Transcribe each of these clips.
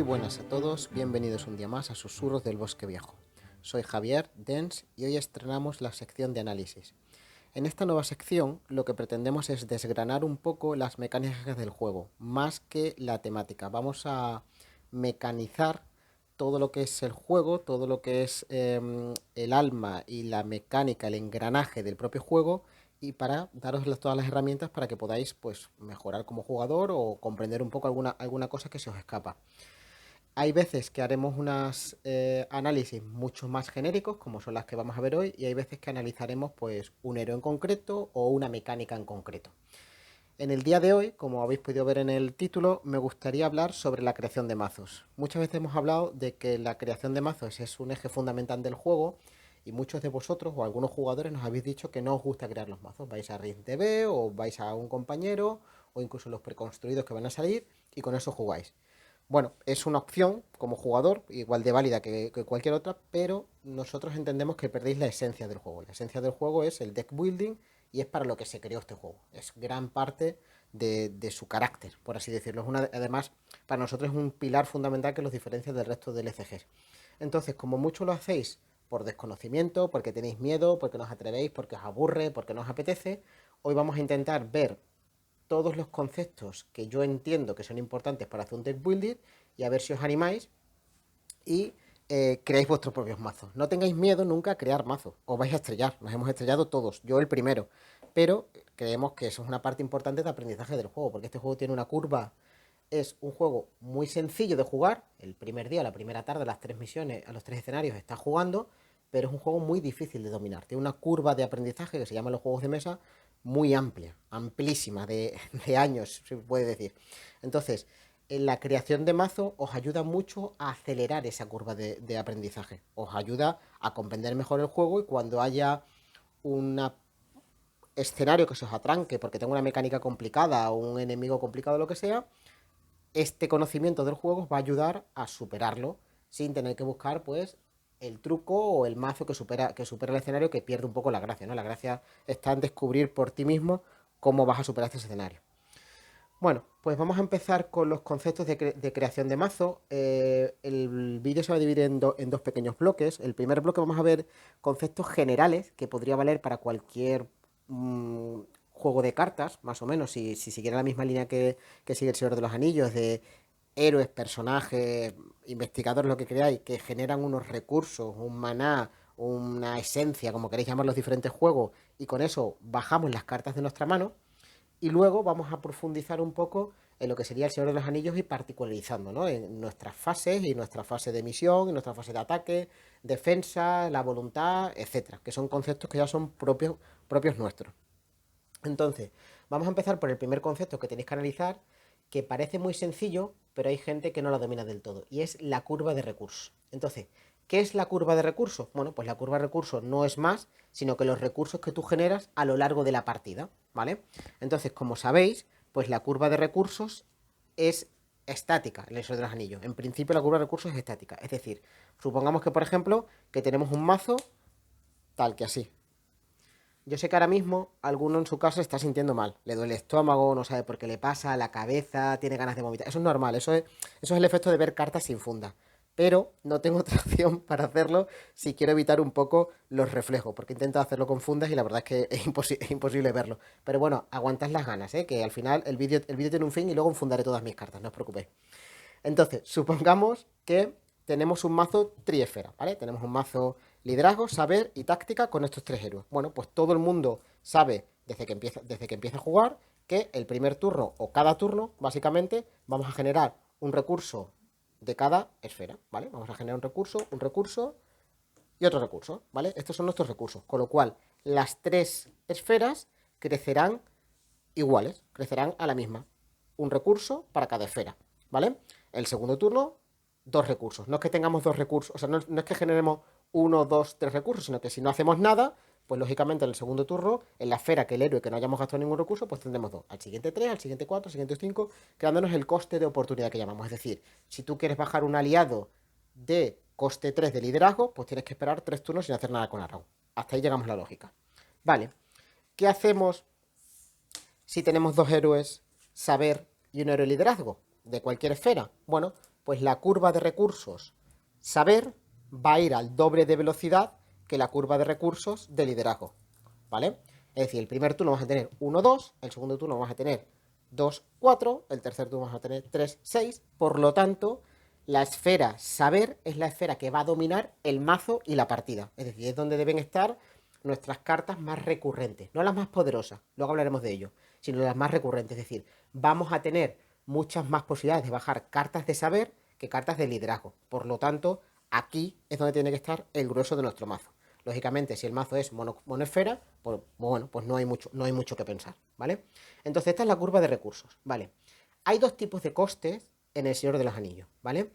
buenas a todos, bienvenidos un día más a Susurros del Bosque Viejo. Soy Javier Dens y hoy estrenamos la sección de análisis. En esta nueva sección lo que pretendemos es desgranar un poco las mecánicas del juego, más que la temática. Vamos a mecanizar todo lo que es el juego, todo lo que es el alma y la mecánica, el engranaje del propio juego, y para daros todas las herramientas para que podáis pues mejorar como jugador o comprender un poco alguna cosa que se os escapa. Hay veces que haremos unos análisis mucho más genéricos, como son las que vamos a ver hoy, y hay veces que analizaremos pues un héroe en concreto o una mecánica en concreto. En el día de hoy, como habéis podido ver en el título, me gustaría hablar sobre la creación de mazos. Muchas veces hemos hablado de que la creación de mazos es un eje fundamental del juego y muchos de vosotros o algunos jugadores nos habéis dicho que no os gusta crear los mazos. Vais a RINTV o vais a un compañero o incluso los preconstruidos que van a salir y con eso jugáis. Bueno, es una opción como jugador, igual de válida que cualquier otra, pero nosotros entendemos que perdéis la esencia del juego. La esencia del juego es el deck building y es para lo que se creó este juego. Es gran parte de su carácter, por así decirlo. Además, para nosotros es un pilar fundamental que los diferencia del resto del ECGs. Entonces, como mucho lo hacéis por desconocimiento, porque tenéis miedo, porque no os atrevéis, porque os aburre, porque no os apetece, hoy vamos a intentar ver todos los conceptos que yo entiendo que son importantes para hacer un deck building y a ver si os animáis y creáis vuestros propios mazos. No tengáis miedo nunca a crear mazos, os vais a estrellar, nos hemos estrellado todos, yo el primero, pero creemos que eso es una parte importante de aprendizaje del juego, porque este juego tiene una curva, es un juego muy sencillo de jugar, el primer día, la primera tarde, las 3 misiones, a los 3 escenarios está jugando, pero es un juego muy difícil de dominar, tiene una curva de aprendizaje que se llama los juegos de mesa muy amplia, amplísima, de años, se puede decir. Entonces, en la creación de mazo os ayuda mucho a acelerar esa curva de aprendizaje. Os ayuda a comprender mejor el juego y cuando haya un escenario que se os atranque porque tenga una mecánica complicada o un enemigo complicado o lo que sea, este conocimiento del juego os va a ayudar a superarlo sin tener que buscar pues el truco o el mazo que supera el escenario, que pierde un poco la gracia, ¿no? La gracia está en descubrir por ti mismo cómo vas a superar este escenario. Bueno, pues vamos a empezar con los conceptos de creación de mazo. El vídeo se va a dividir en dos pequeños bloques. El primer bloque vamos a ver conceptos generales que podría valer para cualquier juego de cartas, más o menos, si siguiera la misma línea que sigue el Señor de los Anillos, de héroes, personajes, investigadores, lo que creáis, que generan unos recursos, un maná, una esencia, como queréis llamar los diferentes juegos, y con eso bajamos las cartas de nuestra mano. Y luego vamos a profundizar un poco en lo que sería el Señor de los Anillos y particularizando, ¿no? En nuestras fases y nuestra fase de misión, y nuestra fase de ataque, defensa, la voluntad, etcétera, que son conceptos que ya son propios nuestros. Entonces, vamos a empezar por el primer concepto que tenéis que analizar, que parece muy sencillo, pero hay gente que no la domina del todo, y es la curva de recursos. Entonces, ¿qué es la curva de recursos? Bueno, pues la curva de recursos no es más, sino que los recursos que tú generas a lo largo de la partida, ¿vale? Entonces, como sabéis, pues la curva de recursos es estática en el Señor de los Anillos. En principio la curva de recursos es estática, es decir, supongamos que, por ejemplo, que tenemos un mazo tal que así. Yo sé que ahora mismo alguno en su casa está sintiendo mal. Le duele el estómago, no sabe por qué le pasa, la cabeza, tiene ganas de vomitar. Eso es normal, eso es el efecto de ver cartas sin funda. Pero no tengo otra opción para hacerlo si quiero evitar un poco los reflejos, porque intento hacerlo con fundas y la verdad es que es imposible verlo. Pero bueno, aguantad las ganas, ¿eh? Que al final el vídeo tiene un fin y luego enfundaré todas mis cartas, no os preocupéis. Entonces, supongamos que tenemos un mazo triesfera, ¿vale? Tenemos un mazo liderazgo, saber y táctica con estos tres héroes. Bueno, pues todo el mundo sabe desde que empieza a jugar que el primer turno o cada turno, básicamente, vamos a generar un recurso de cada esfera, ¿vale? Vamos a generar un recurso y otro recurso, ¿vale? Estos son nuestros recursos, con lo cual las tres esferas crecerán iguales, crecerán a la misma. Un recurso para cada esfera, ¿vale? El segundo turno, dos recursos. No es que tengamos dos recursos, o sea, no es que generemos uno, dos, tres recursos, sino que si no hacemos nada, pues lógicamente en el segundo turno, en la esfera que el héroe que no hayamos gastado ningún recurso, pues tendremos dos. Al siguiente tres, al siguiente cuatro, al siguiente cinco, quedándonos el coste de oportunidad que llamamos. Es decir, si tú quieres bajar un aliado de coste 3 de liderazgo, pues tienes que esperar 3 turnos sin hacer nada con Arrow. Hasta ahí llegamos a la lógica. Vale, ¿qué hacemos si tenemos dos héroes saber y un héroe liderazgo de cualquier esfera? Bueno, Pues la curva de recursos saber va a ir al doble de velocidad que la curva de recursos de liderazgo, ¿vale? Es decir, el primer turno vamos a tener 1, 2, el segundo turno vamos a tener 2, 4, el tercer turno vamos a tener 3, 6, por lo tanto, la esfera saber es la esfera que va a dominar el mazo y la partida, es decir, es donde deben estar nuestras cartas más recurrentes, no las más poderosas, luego hablaremos de ello, sino las más recurrentes, es decir, vamos a tener muchas más posibilidades de bajar cartas de saber que cartas de liderazgo, por lo tanto, aquí es donde tiene que estar el grueso de nuestro mazo. Lógicamente, si el mazo es monoesfera, pues bueno, pues no hay mucho que pensar, ¿vale? Entonces, esta es la curva de recursos, ¿vale? Hay dos tipos de costes en el Señor de los Anillos, ¿vale?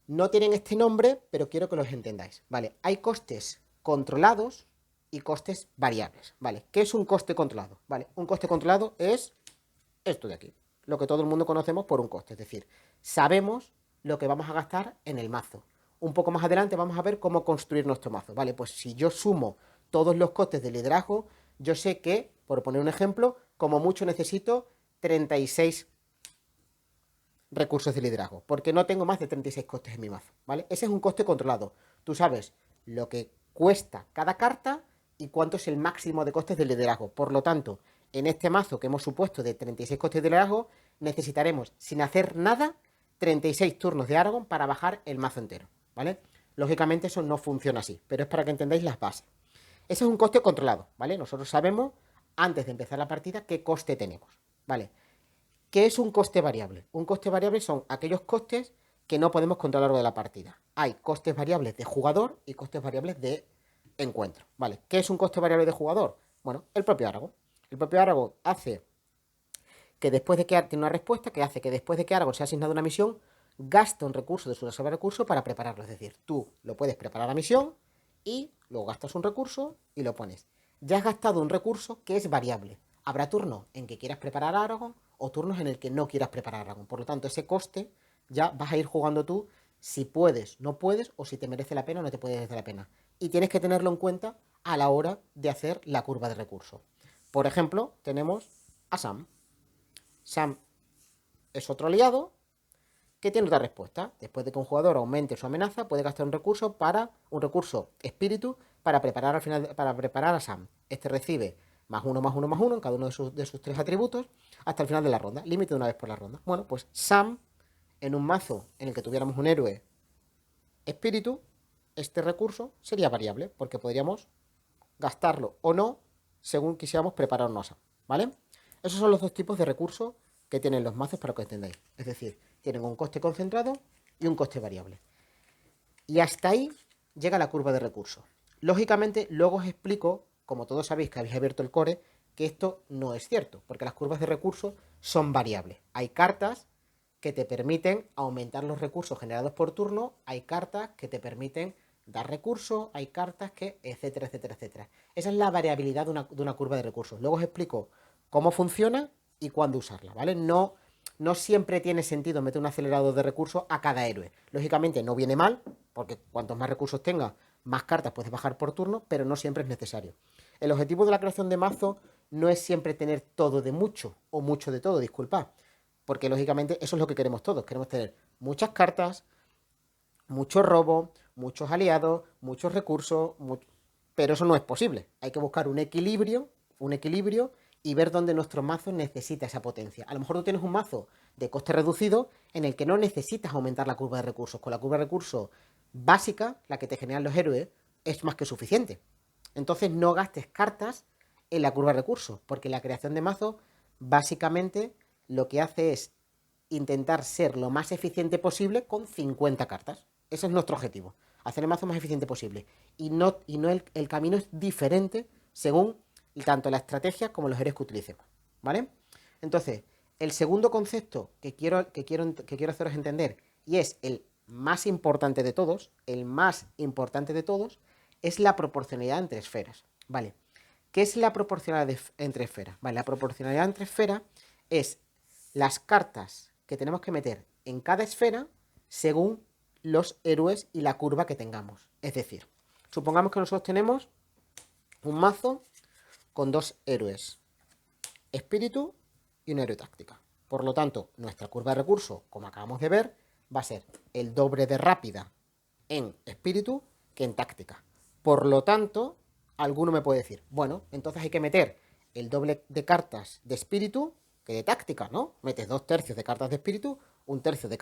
No tienen este nombre, pero quiero que los entendáis, ¿vale? Hay costes controlados y costes variables, ¿vale? ¿Qué es un coste controlado? ¿Vale? Un coste controlado es esto de aquí, lo que todo el mundo conocemos por un coste, es decir, sabemos lo que vamos a gastar en el mazo. Un poco más adelante vamos a ver cómo construir nuestro mazo, ¿vale? Pues si yo sumo todos los costes de liderazgo, yo sé que, por poner un ejemplo, como mucho necesito 36 recursos de liderazgo, porque no tengo más de 36 costes en mi mazo, ¿vale? Ese es un coste controlado. Tú sabes lo que cuesta cada carta y cuánto es el máximo de costes de liderazgo. Por lo tanto, en este mazo que hemos supuesto de 36 costes de liderazgo, necesitaremos, sin hacer nada, 36 turnos de Aragorn para bajar el mazo entero, ¿vale? Lógicamente eso no funciona así, pero es para que entendáis las bases. Ese es un coste controlado, ¿vale? Nosotros sabemos, antes de empezar la partida, qué coste tenemos, ¿vale? ¿Qué es un coste variable? Un coste variable son aquellos costes que no podemos controlar a lo largo de la partida. Hay costes variables de jugador y costes variables de encuentro, ¿vale? ¿Qué es un coste variable de jugador? Bueno, el propio Aragorn. El propio Aragorn hace que después de que tiene una respuesta que hace que después de que Aragorn se ha asignado una misión, gasta un recurso de su reserva de recursos para prepararlo. Es decir, tú lo puedes preparar la misión y luego gastas un recurso y lo pones. Ya has gastado un recurso que es variable. Habrá turnos en que quieras preparar a Aragorn o turnos en el que no quieras preparar a Aragorn. Por lo tanto, ese coste ya vas a ir jugando tú si puedes, no puedes, o si te merece la pena o no te puede merecer la pena. Y tienes que tenerlo en cuenta a la hora de hacer la curva de recursos. Por ejemplo, tenemos a Sam. Sam es otro aliado que tiene otra respuesta. Después de que un jugador aumente su amenaza, puede gastar un recurso espíritu para preparar al final, para preparar a Sam. Este recibe más uno, más uno, más uno en cada uno de sus tres atributos hasta el final de la ronda. Límite de una vez por la ronda. Bueno, pues Sam, en un mazo en el que tuviéramos un héroe espíritu, este recurso sería variable, porque podríamos gastarlo o no según quisiéramos prepararnos a Sam, ¿vale? Esos son los dos tipos de recursos que tienen los mazos para que entendáis. Es decir, tienen un coste concentrado y un coste variable. Y hasta ahí llega la curva de recursos. Lógicamente, luego os explico, como todos sabéis que habéis abierto el core, que esto no es cierto, porque las curvas de recursos son variables. Hay cartas que te permiten aumentar los recursos generados por turno, hay cartas que te permiten dar recursos, hay cartas que, etcétera, etcétera, etcétera. Esa es la variabilidad de una curva de recursos. Luego os explico cómo funciona y cuándo usarla, ¿vale? No siempre tiene sentido meter un acelerador de recursos a cada héroe. Lógicamente no viene mal, porque cuantos más recursos tenga, más cartas puedes bajar por turno, pero no siempre es necesario. El objetivo de la creación de mazo no es siempre tener todo de mucho, o mucho de todo, disculpad. Porque lógicamente eso es lo que queremos todos. Queremos tener muchas cartas, mucho robo, muchos aliados, muchos recursos, pero eso no es posible. Hay que buscar un equilibrio y ver dónde nuestro mazo necesita esa potencia. A lo mejor tú tienes un mazo de coste reducido en el que no necesitas aumentar la curva de recursos. Con la curva de recursos básica, la que te generan los héroes, es más que suficiente. Entonces no gastes cartas en la curva de recursos, porque la creación de mazo básicamente lo que hace es intentar ser lo más eficiente posible con 50 cartas. Ese es nuestro objetivo, hacer el mazo más eficiente posible. Y no el camino es diferente según tanto la estrategia como los héroes que utilicemos, ¿vale? Entonces, el segundo concepto que quiero haceros entender, y es el más importante de todos, es la proporcionalidad entre esferas, ¿vale? ¿Qué es la proporcionalidad entre esferas? Vale, la proporcionalidad entre esferas es las cartas que tenemos que meter en cada esfera según los héroes y la curva que tengamos. Es decir, supongamos que nosotros tenemos un mazo con dos héroes espíritu y un héroe táctica. Por lo tanto, nuestra curva de recursos, como acabamos de ver, va a ser el doble de rápida en espíritu que en táctica. Por lo tanto, alguno me puede decir, bueno, entonces hay que meter el doble de cartas de espíritu que de táctica, ¿no? Metes 2 tercios de cartas de espíritu, 1 tercio de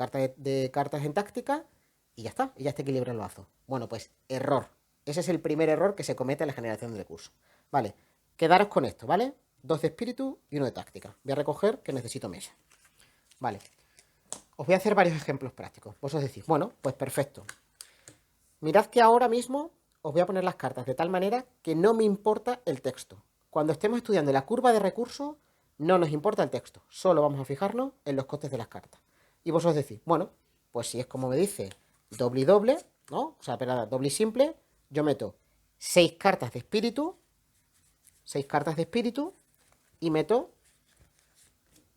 cartas en táctica y ya está, y ya está equilibrado el mazo. Bueno, pues error. Ese es el primer error que se comete en la generación del recurso. Vale, quedaros con esto, ¿vale? 2 de espíritu y 1 de táctica. Voy a recoger que necesito mesa. Vale, os voy a hacer varios ejemplos prácticos. Vosotros decís, bueno, pues perfecto. Mirad que ahora mismo os voy a poner las cartas de tal manera que no me importa el texto. Cuando estemos estudiando la curva de recursos, no nos importa el texto. Solo vamos a fijarnos en los costes de las cartas. Y vosotros decís, bueno, pues si es como me dice doble y doble, ¿no? O sea, perdón, doble y simple, yo meto 6 cartas de espíritu, 6 cartas de espíritu y meto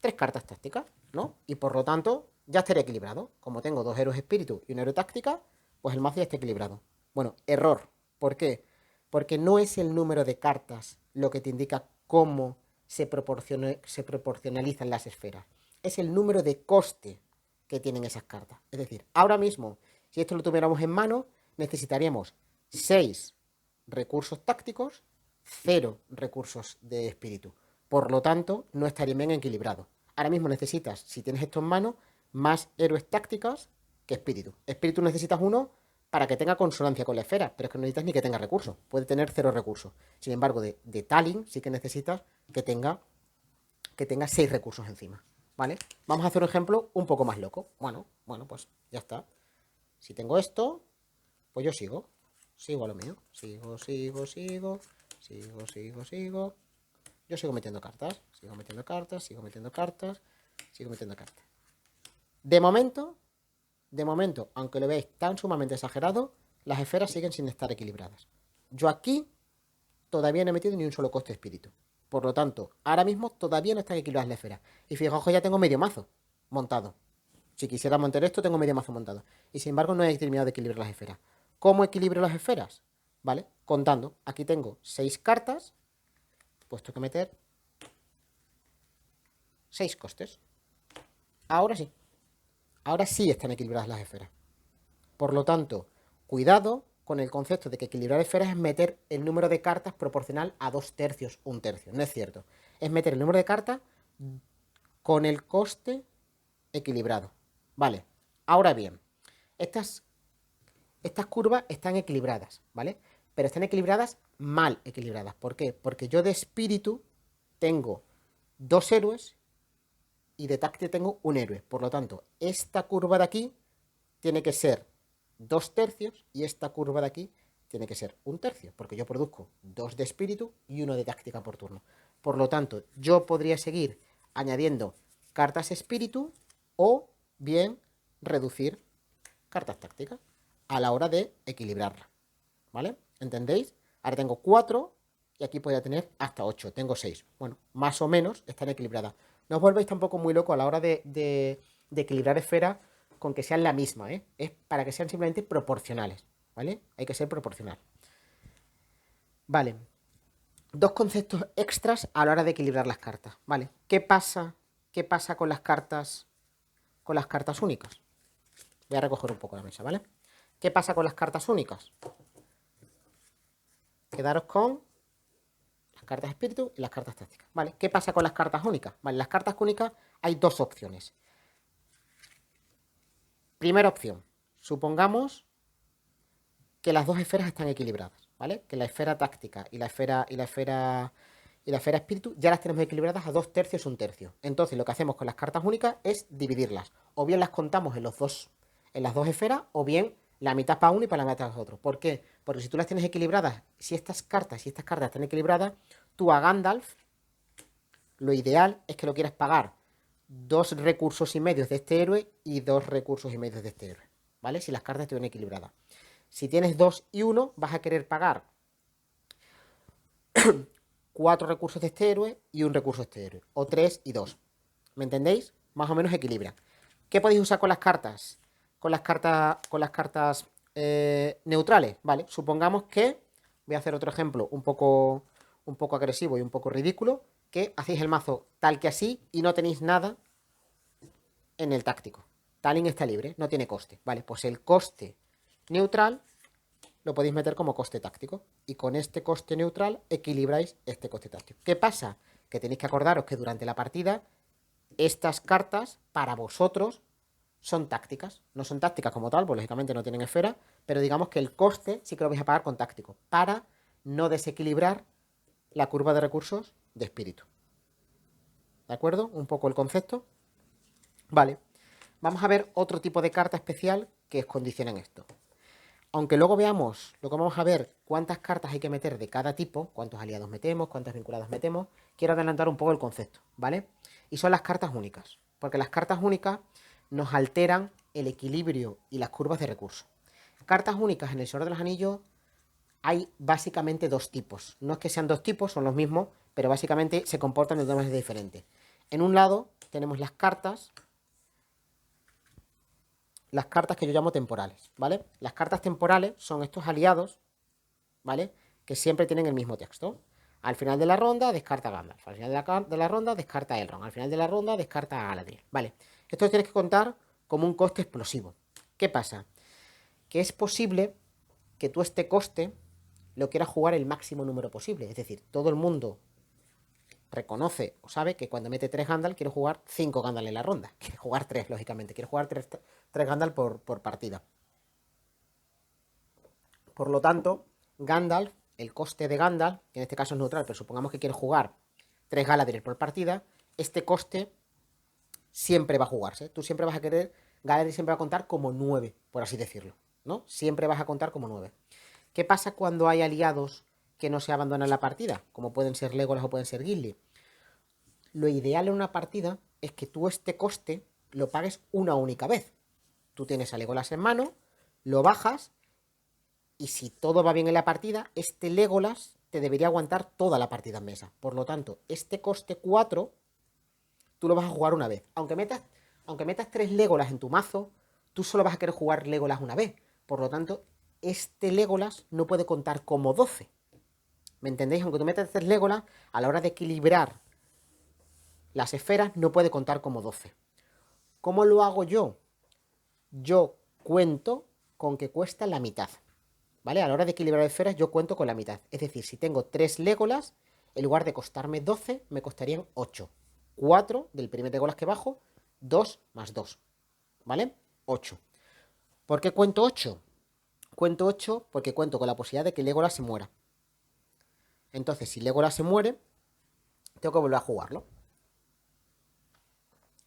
3 cartas tácticas, ¿no? Y por lo tanto, ya estaría equilibrado. Como tengo 2 héroes espíritu y un héroe táctica, pues el mazo ya está equilibrado. Bueno, error. ¿Por qué? Porque no es el número de cartas lo que te indica cómo se proporcionalizan las esferas. Es el número de coste que tienen esas cartas. Es decir, ahora mismo, si esto lo tuviéramos en mano, necesitaríamos 6 recursos tácticos, 0 recursos de espíritu. Por lo tanto, no estaría bien equilibrado. Ahora mismo necesitas, si tienes esto en mano, más héroes tácticas que espíritu. Espíritu necesitas uno para que tenga consonancia con la esfera, pero es que no necesitas ni que tenga recursos. Puede tener 0 recursos. Sin embargo, de Tallinn sí que necesitas que tenga 6 recursos encima. ¿Vale? Vamos a hacer un ejemplo un poco más loco. Bueno, pues ya está. Si tengo esto, pues yo sigo. Sigo a lo mío. Sigo. Yo sigo metiendo cartas. Sigo metiendo cartas. De momento, aunque lo veáis tan sumamente exagerado, las esferas siguen sin estar equilibradas. Yo aquí todavía no he metido ni un solo coste de espíritu. Por lo tanto, ahora mismo todavía no están equilibradas las esferas. Y fijaos que ya tengo medio mazo montado. Si quisiera montar esto, tengo medio mazo montado. Y sin embargo, no he terminado de equilibrar las esferas. ¿Cómo equilibro las esferas? ¿Vale? Contando. Aquí tengo 6 cartas. Puesto que meter 6 costes. Ahora sí. Ahora sí están equilibradas las esferas. Por lo tanto, cuidado con el concepto de que equilibrar esferas es meter el número de cartas proporcional a 2 tercios, 1 tercio. No es cierto. Es meter el número de cartas con el coste equilibrado. Vale. Ahora bien, estas curvas están equilibradas, ¿vale? Pero están equilibradas mal equilibradas. ¿Por qué? Porque yo de espíritu tengo 2 héroes y de táctica tengo un héroe. Por lo tanto, esta curva de aquí tiene que ser 2 tercios y esta curva de aquí tiene que ser 1 tercio, porque yo produzco 2 de espíritu y 1 de táctica por turno. Por lo tanto, yo podría seguir añadiendo cartas espíritu o bien reducir cartas tácticas a la hora de equilibrarla. ¿Vale? ¿Entendéis? Ahora tengo 4 y aquí podría tener hasta 8. Tengo 6. Bueno, más o menos están equilibradas. No os volvéis tampoco muy loco a la hora de equilibrar esferas con que sean la misma, ¿eh? Es para que sean simplemente proporcionales, ¿vale? Hay que ser proporcional. Vale. 2 conceptos extras a la hora de equilibrar las cartas, ¿vale? ¿Qué pasa con las cartas únicas? Voy a recoger un poco la mesa, ¿vale? ¿Qué pasa con las cartas únicas? Quedaros con las cartas espíritu y las cartas tácticas, ¿vale? ¿Qué pasa con las cartas únicas? Vale, las cartas únicas hay 2 opciones. Primera opción, supongamos que las 2 esferas están equilibradas, ¿vale? Que la esfera táctica y la esfera espíritu ya las tenemos equilibradas a 2 tercios, 1 tercio. Entonces lo que hacemos con las cartas únicas es dividirlas. O bien las contamos en las dos esferas, o bien la mitad para uno y para la mitad para otro. ¿Por qué? Porque si tú las tienes equilibradas, si estas cartas están equilibradas, tú a Gandalf, lo ideal es que lo quieras pagar 2 recursos y medios de este héroe y 2 recursos y medios de este héroe, ¿vale? Si las cartas estuvieran equilibradas. Si tienes 2 y 1, vas a querer pagar 4 recursos de este héroe y 1 recurso de este héroe. O 3 y 2. ¿Me entendéis? Más o menos equilibra. ¿Qué podéis usar con las cartas? Con las cartas neutrales, ¿vale? Supongamos que, voy a hacer otro ejemplo un poco agresivo y un poco ridículo, que hacéis el mazo tal que así y no tenéis nada en el táctico. Tallinn está libre, no tiene coste. Vale, pues el coste neutral lo podéis meter como coste táctico. Y con este coste neutral equilibráis este coste táctico. ¿Qué pasa? Que tenéis que acordaros que durante la partida estas cartas para vosotros son tácticas. No son tácticas como tal, pues lógicamente no tienen esfera, pero digamos que el coste sí que lo vais a pagar con táctico, para no desequilibrar la curva de recursos de espíritu. ¿De acuerdo? Un poco el concepto. Vale. Vamos a ver otro tipo de carta especial que os condicionan esto. Aunque luego veamos, luego vamos a ver cuántas cartas hay que meter de cada tipo, cuántos aliados metemos, cuántas vinculadas metemos, quiero adelantar un poco el concepto, ¿vale? Y son las cartas únicas, porque las cartas únicas nos alteran el equilibrio y las curvas de recursos. Cartas únicas en el Señor de los Anillos hay básicamente dos tipos. No es que sean dos tipos, son los mismos, pero básicamente se comportan de dos maneras diferentes. En un lado tenemos las cartas que yo llamo temporales, ¿vale? Las cartas temporales son estos aliados, ¿vale? Que siempre tienen el mismo texto. Al final de la ronda descarta a Gandalf, al final de la ronda descarta a Elrond, al final de la ronda descarta a Galadriel, ¿vale? Esto lo tienes que contar como un coste explosivo. ¿Qué pasa? Que es posible que tú este coste lo quieras jugar el máximo número posible, es decir, todo el mundo reconoce o sabe que cuando mete 3 Gandalf quiere jugar 5 Gandalf en la ronda. Quiere jugar 3, lógicamente. Quiere jugar 3 Gandalf por partida. Por lo tanto, Gandalf, el coste de Gandalf, que en este caso es neutral, pero supongamos que quiere jugar 3 Galadriel por partida, este coste siempre va a jugarse. Tú siempre vas a querer, Galadriel siempre va a contar como 9, por así decirlo, ¿no? Siempre vas a contar como 9. ¿Qué pasa cuando hay aliados que no se abandonan la partida? Como pueden ser Legolas o pueden ser Gimli. Lo ideal en una partida es que tú este coste lo pagues una única vez. Tú tienes a Legolas en mano, lo bajas, y si todo va bien en la partida, este Legolas te debería aguantar toda la partida en mesa. Por lo tanto, este coste 4, tú lo vas a jugar una vez. Aunque metas 3 Legolas en tu mazo, tú solo vas a querer jugar Legolas una vez. Por lo tanto, este Legolas no puede contar como 12. ¿Me entendéis? Aunque tú metas 3 Legolas, a la hora de equilibrar las esferas no puede contar como 12. ¿Cómo lo hago yo? Yo cuento con que cuesta la mitad, ¿vale? A la hora de equilibrar esferas yo cuento con la mitad. Es decir, si tengo 3 Legolas, en lugar de costarme 12, me costarían 8. 4 del primer Legolas que bajo, 2 más 2, ¿vale? 8. ¿Por qué cuento 8? Cuento 8 porque cuento con la posibilidad de que Legolas se muera. Entonces, si Legolas se muere, tengo que volver a jugarlo.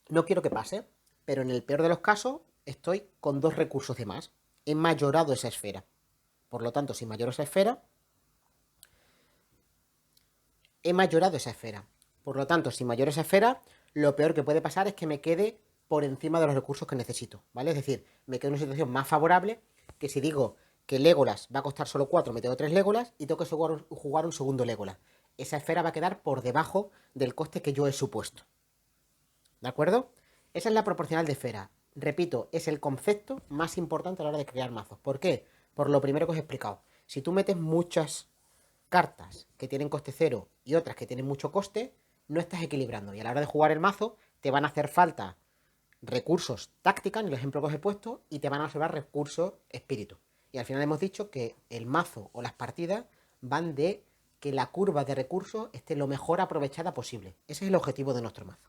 No quiero que pase, pero en el peor de los casos estoy con 2 recursos de más. He mayorado esa esfera. Por lo tanto, si mayoro esa esfera, he mayorado esa esfera. Por lo tanto, si mayoro esa esfera, lo peor que puede pasar es que me quede por encima de los recursos que necesito, ¿vale? Es decir, me quedo en una situación más favorable que si digo que Legolas va a costar solo 4, me tengo 3 Legolas y tengo que jugar un segundo Legolas. Esa esfera va a quedar por debajo del coste que yo he supuesto. ¿De acuerdo? Esa es la proporcional de esfera. Repito, es el concepto más importante a la hora de crear mazos. ¿Por qué? Por lo primero que os he explicado. Si tú metes muchas cartas que tienen coste 0 y otras que tienen mucho coste, no estás equilibrando. Y a la hora de jugar el mazo, te van a hacer falta recursos táctica, en el ejemplo que os he puesto, y te van a sobrar recursos espíritu. Y al final hemos dicho que el mazo o las partidas van de que la curva de recursos esté lo mejor aprovechada posible. Ese es el objetivo de nuestro mazo,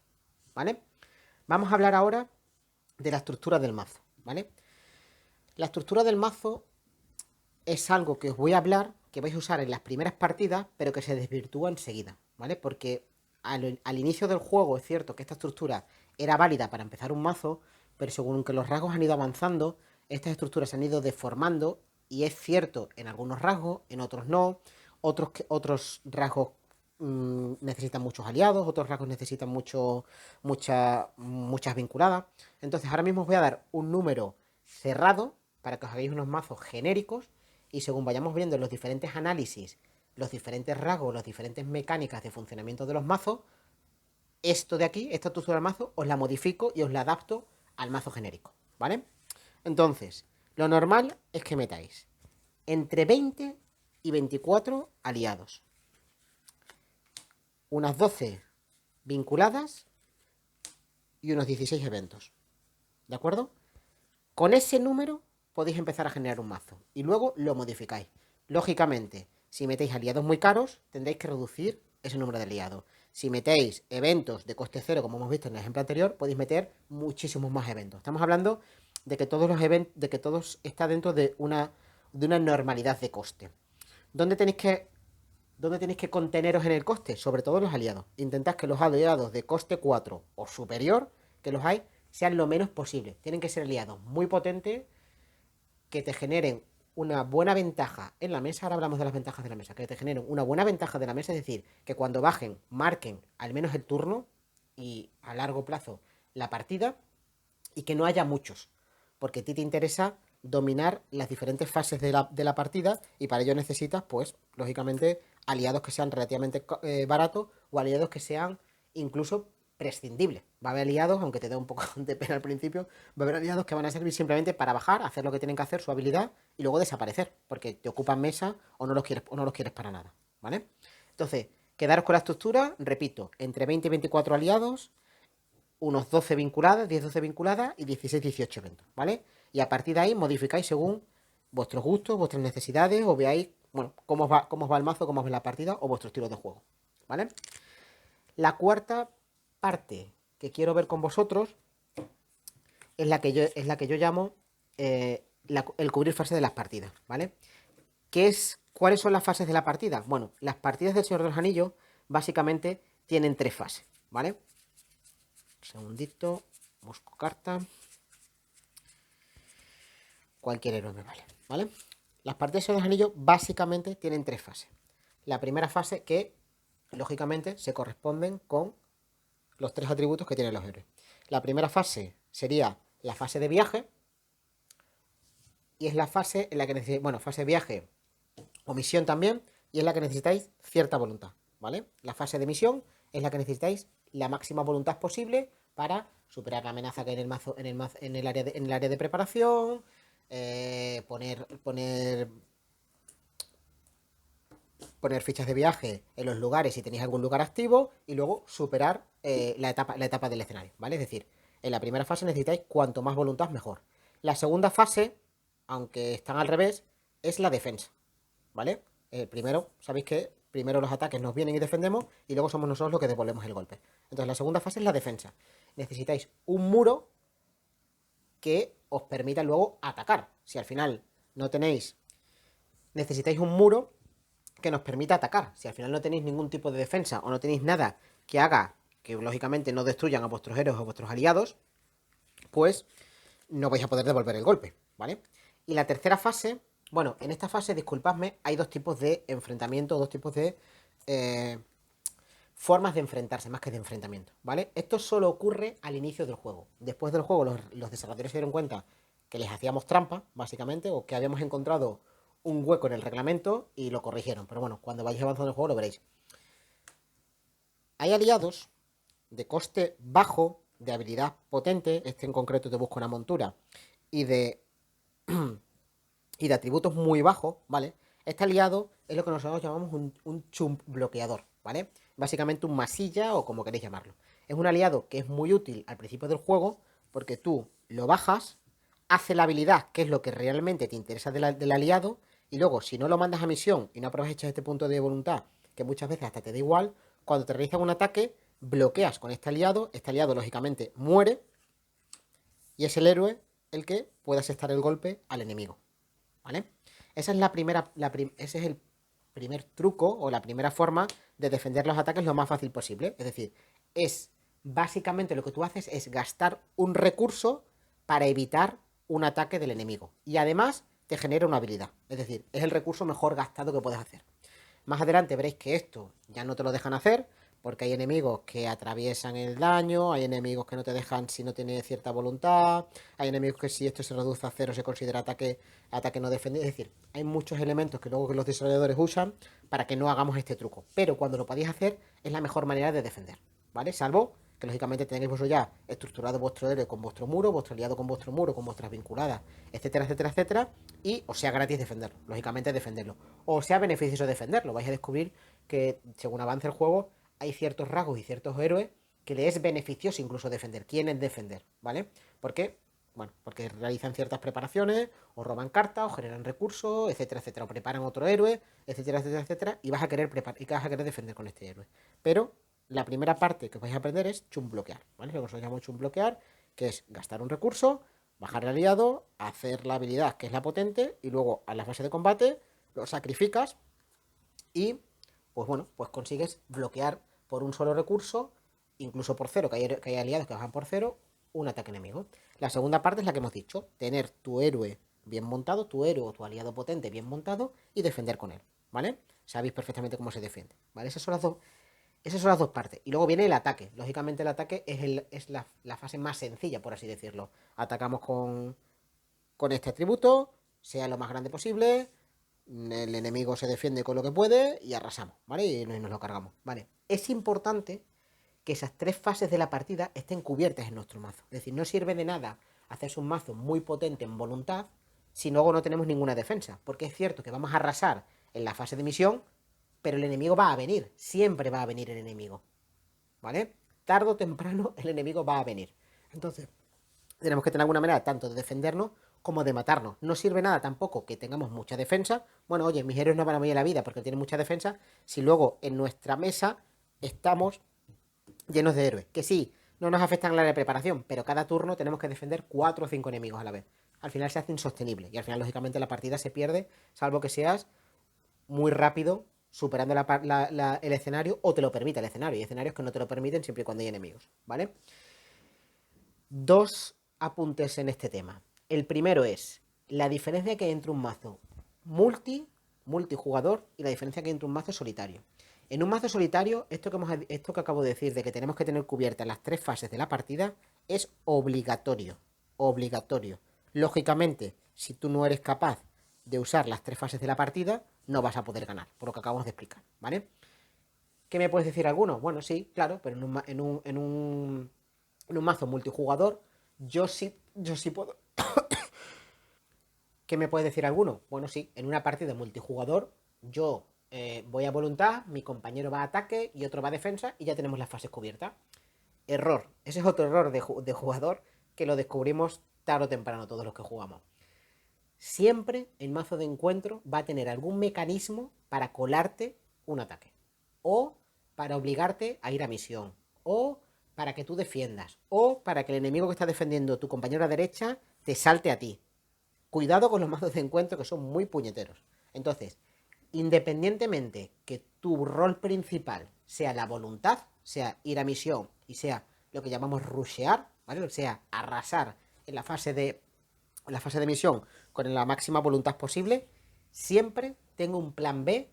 ¿vale? Vamos a hablar ahora de la estructura del mazo, ¿vale? La estructura del mazo es algo que os voy a hablar, que vais a usar en las primeras partidas, pero que se desvirtúa enseguida, ¿vale? Porque al inicio del juego es cierto que esta estructura era válida para empezar un mazo, pero según que los rasgos han ido avanzando, estas estructuras se han ido deformando, y es cierto en algunos rasgos, en otros no, otros rasgos necesitan muchos aliados, otros rasgos necesitan muchas vinculadas. Entonces ahora mismo os voy a dar un número cerrado para que os hagáis unos mazos genéricos, y según vayamos viendo los diferentes análisis, los diferentes rasgos, las diferentes mecánicas de funcionamiento de los mazos, esto de aquí, esta estructura del mazo, os la modifico y os la adapto al mazo genérico, ¿vale? Entonces, lo normal es que metáis entre 20 y 24 aliados, unas 12 vinculadas y unos 16 eventos, ¿de acuerdo? Con ese número podéis empezar a generar un mazo y luego lo modificáis. Lógicamente, si metéis aliados muy caros, tendréis que reducir ese número de aliados. Si metéis eventos de coste cero, como hemos visto en el ejemplo anterior, podéis meter muchísimos más eventos. Estamos hablando de que todos los eventos, de que todos está dentro de una normalidad de coste. ¿Dónde tenéis que conteneros en el coste? Sobre todo los aliados. Intentad que los aliados de coste 4 o superior, que los hay, sean lo menos posible. Tienen que ser aliados muy potentes que te generen una buena ventaja en la mesa. Ahora hablamos de las ventajas de la mesa. Que te generen una buena ventaja de la mesa, es decir, que cuando bajen, marquen al menos el turno y a largo plazo la partida, y que no haya muchos. Porque a ti te interesa dominar las diferentes fases de la partida, y para ello necesitas, pues, lógicamente, aliados que sean relativamente baratos o aliados que sean incluso prescindibles. Va a haber aliados, aunque te dé un poco de pena al principio, va a haber aliados que van a servir simplemente para bajar, hacer lo que tienen que hacer, su habilidad, y luego desaparecer, porque te ocupan mesa o no los quieres para nada, ¿vale? Entonces, quedaros con la estructura, repito, entre 20 y 24 aliados, unos 12 vinculadas, 10-12 vinculadas y 16-18 eventos, ¿vale? Y a partir de ahí modificáis según vuestros gustos, vuestras necesidades, o veáis, bueno, cómo os va el mazo, cómo os va la partida o vuestros tiros de juego, ¿vale? La cuarta parte que quiero ver con vosotros es la que yo llamo el cubrir fase de las partidas, ¿vale? ¿Cuáles son las fases de la partida? Bueno, las partidas del Señor de los Anillos básicamente tienen 3 fases, ¿vale? Un segundito, busco carta. Cualquier héroe me vale, ¿vale? Las partidas de los anillos básicamente tienen 3 fases. La primera fase que, lógicamente, se corresponden con los 3 atributos que tienen los héroes. La primera fase sería la fase de viaje, y es la fase en la que necesitáis, bueno, fase de viaje o misión también, y es la que necesitáis cierta voluntad, ¿vale? La fase de misión es la que necesitáis la máxima voluntad posible para superar la amenaza que hay en el mazo, en el área de preparación, poner fichas de viaje en los lugares si tenéis algún lugar activo, y luego superar la etapa del escenario, ¿vale? Es decir, en la primera fase necesitáis cuanto más voluntad mejor. La segunda fase, aunque están al revés, es la defensa, ¿vale? Primero, sabéis que primero los ataques nos vienen y defendemos, y luego somos nosotros los que devolvemos el golpe. Entonces la segunda fase es la defensa. Necesitáis un muro que os permita luego atacar. Si al final no tenéis, necesitáis un muro que nos permita atacar. Si al final no tenéis ningún tipo de defensa o no tenéis nada que haga que lógicamente no destruyan a vuestros héroes o a vuestros aliados, pues no vais a poder devolver el golpe, ¿vale? Y la tercera fase, bueno, en esta fase, disculpadme, hay 2 tipos de enfrentamiento, 2 tipos de formas de enfrentarse, más que de enfrentamiento, ¿vale? Esto solo ocurre al inicio del juego. Después del juego los desarrolladores se dieron cuenta que les hacíamos trampa, básicamente, o que habíamos encontrado un hueco en el reglamento y lo corrigieron. Pero bueno, cuando vayáis avanzando en el juego lo veréis. Hay aliados de coste bajo, de habilidad potente, este en concreto te busca una montura, y de atributos muy bajos, ¿vale? Este aliado es lo que nosotros llamamos un chump bloqueador, ¿vale? Básicamente un masilla o como queréis llamarlo. Es un aliado que es muy útil al principio del juego porque tú lo bajas, hace la habilidad, que es lo que realmente te interesa del aliado, y luego si no lo mandas a misión y no aprovechas este punto de voluntad, que muchas veces hasta te da igual, cuando te realizan un ataque, bloqueas con este aliado lógicamente muere, y es el héroe el que puede asestar el golpe al enemigo, ¿vale? Esa es ese es el primer truco o la primera forma de defender los ataques lo más fácil posible. Es decir, es básicamente lo que tú haces es gastar un recurso para evitar un ataque del enemigo. Y además te genera una habilidad. Es decir, es el recurso mejor gastado que puedes hacer. Más adelante veréis que esto ya no te lo dejan hacer, porque hay enemigos que atraviesan el daño, hay enemigos que no te dejan si no tienes cierta voluntad, hay enemigos que si esto se reduce a cero se considera ataque no defendido. Es decir, hay muchos elementos que luego que los desarrolladores usan para que no hagamos este truco. Pero cuando lo podéis hacer es la mejor manera de defender, ¿vale? Salvo que lógicamente tengáis vosotros ya estructurado vuestro héroe con vuestro muro, vuestro aliado con vuestro muro, con vuestras vinculadas, etcétera, etcétera, etcétera, y os sea gratis defenderlo, lógicamente defenderlo, o sea beneficioso defenderlo. Vais a descubrir que según avance el juego hay ciertos rasgos y ciertos héroes que le es beneficioso incluso defender. ¿Quién es defender? ¿Vale? Porque Bueno, porque realizan ciertas preparaciones, o roban cartas, o generan recursos, etcétera, etcétera, o preparan otro héroe, etcétera, etcétera, etcétera, y vas a querer defender con este héroe. Pero la primera parte que vais a aprender es chumbloquear, ¿vale? Lo que nosotros llamamos chumbloquear, que es gastar un recurso, bajar el aliado, hacer la habilidad que es la potente, y luego a la fase de combate lo sacrificas y, pues bueno, pues consigues bloquear por un solo recurso, incluso por cero, que hay aliados que bajan por cero, un ataque enemigo. La segunda parte es la que hemos dicho, tener tu héroe bien montado, tu héroe o tu aliado potente bien montado y defender con él, ¿vale? Sabéis perfectamente cómo se defiende, ¿vale? Esas son las dos partes. Y luego viene el ataque. Lógicamente el ataque es la fase más sencilla, por así decirlo. Atacamos con este atributo, sea lo más grande posible, el enemigo se defiende con lo que puede y arrasamos, ¿vale? Y nos lo cargamos, ¿vale? Es importante que esas tres fases de la partida estén cubiertas en nuestro mazo. Es decir, no sirve de nada hacerse un mazo muy potente en voluntad si luego no tenemos ninguna defensa. Porque es cierto que vamos a arrasar en la fase de misión, pero el enemigo va a venir. Siempre va a venir el enemigo, ¿vale? Tarde o temprano el enemigo va a venir. Entonces, tenemos que tener alguna manera tanto de defendernos como de matarnos. No sirve nada tampoco que tengamos mucha defensa. Bueno, oye, mis héroes no van a morir en la vida porque tienen mucha defensa. Si luego en nuestra mesa estamos llenos de héroes. Que sí, no nos afectan la de preparación, pero cada turno tenemos que defender 4 o 5 enemigos a la vez. Al final se hace insostenible y al final, lógicamente, la partida se pierde, salvo que seas muy rápido superando el escenario o te lo permite el escenario. Hay escenarios que no te lo permiten siempre y cuando hay enemigos, ¿vale? Dos apuntes en este tema. El primero es la diferencia que hay entre un mazo multijugador y la diferencia que hay entre un mazo solitario. En un mazo solitario, esto que acabo de decir, de que tenemos que tener cubiertas las tres fases de la partida, es obligatorio. Obligatorio. Lógicamente, si tú no eres capaz de usar las tres fases de la partida, no vas a poder ganar, por lo que acabamos de explicar, ¿vale? ¿Qué me puedes decir alguno? Bueno, sí, claro, pero en un mazo multijugador, yo sí puedo. ¿Qué me puede decir alguno? Bueno, sí, en una partida multijugador, yo voy a voluntad, mi compañero va a ataque y otro va a defensa y ya tenemos las fases cubiertas. Error. Ese es otro error de jugador que lo descubrimos tarde o temprano todos los que jugamos. Siempre el mazo de encuentro va a tener algún mecanismo para colarte un ataque. O para obligarte a ir a misión. O para que tú defiendas. O para que el enemigo que está defendiendo tu compañero a derecha te salte a ti. Cuidado con los mazos de encuentro que son muy puñeteros. Entonces, independientemente que tu rol principal sea la voluntad, sea ir a misión y sea lo que llamamos rushear, ¿vale? O sea, arrasar en la fase de misión con la máxima voluntad posible, siempre tengo un plan B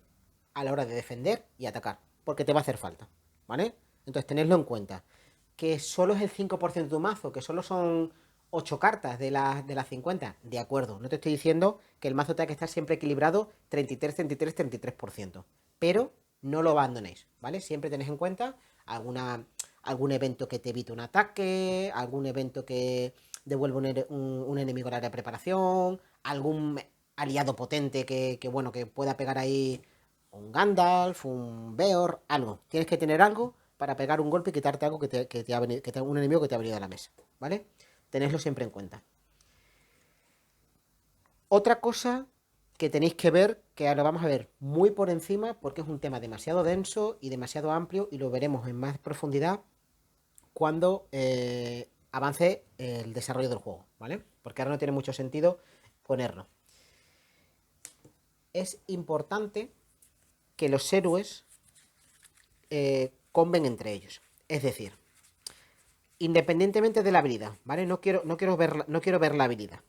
a la hora de defender y atacar, porque te va a hacer falta, ¿vale? Entonces, tenedlo en cuenta. Que solo es el 5% de tu mazo, que solo son 8 cartas de las 50. De acuerdo, no te estoy diciendo que el mazo tenga que estar siempre equilibrado 33, 33, 33%. Pero no lo abandonéis, ¿vale? Siempre tenéis en cuenta algún evento que te evite un ataque, algún evento que devuelva un enemigo al área de preparación, algún aliado potente bueno, que pueda pegar ahí un Gandalf, un Beor, algo. Tienes que tener algo para pegar un golpe y quitarte algo un enemigo que te ha venido a la mesa, ¿vale? Tenedlo siempre en cuenta. Otra cosa que tenéis que ver, que ahora vamos a ver muy por encima, porque es un tema demasiado denso y demasiado amplio, y lo veremos en más profundidad cuando avance el desarrollo del juego, ¿vale? Porque ahora no tiene mucho sentido ponerlo. Es importante que los héroes comben entre ellos. Es decir, independientemente de la habilidad, ¿vale? No quiero ver la habilidad.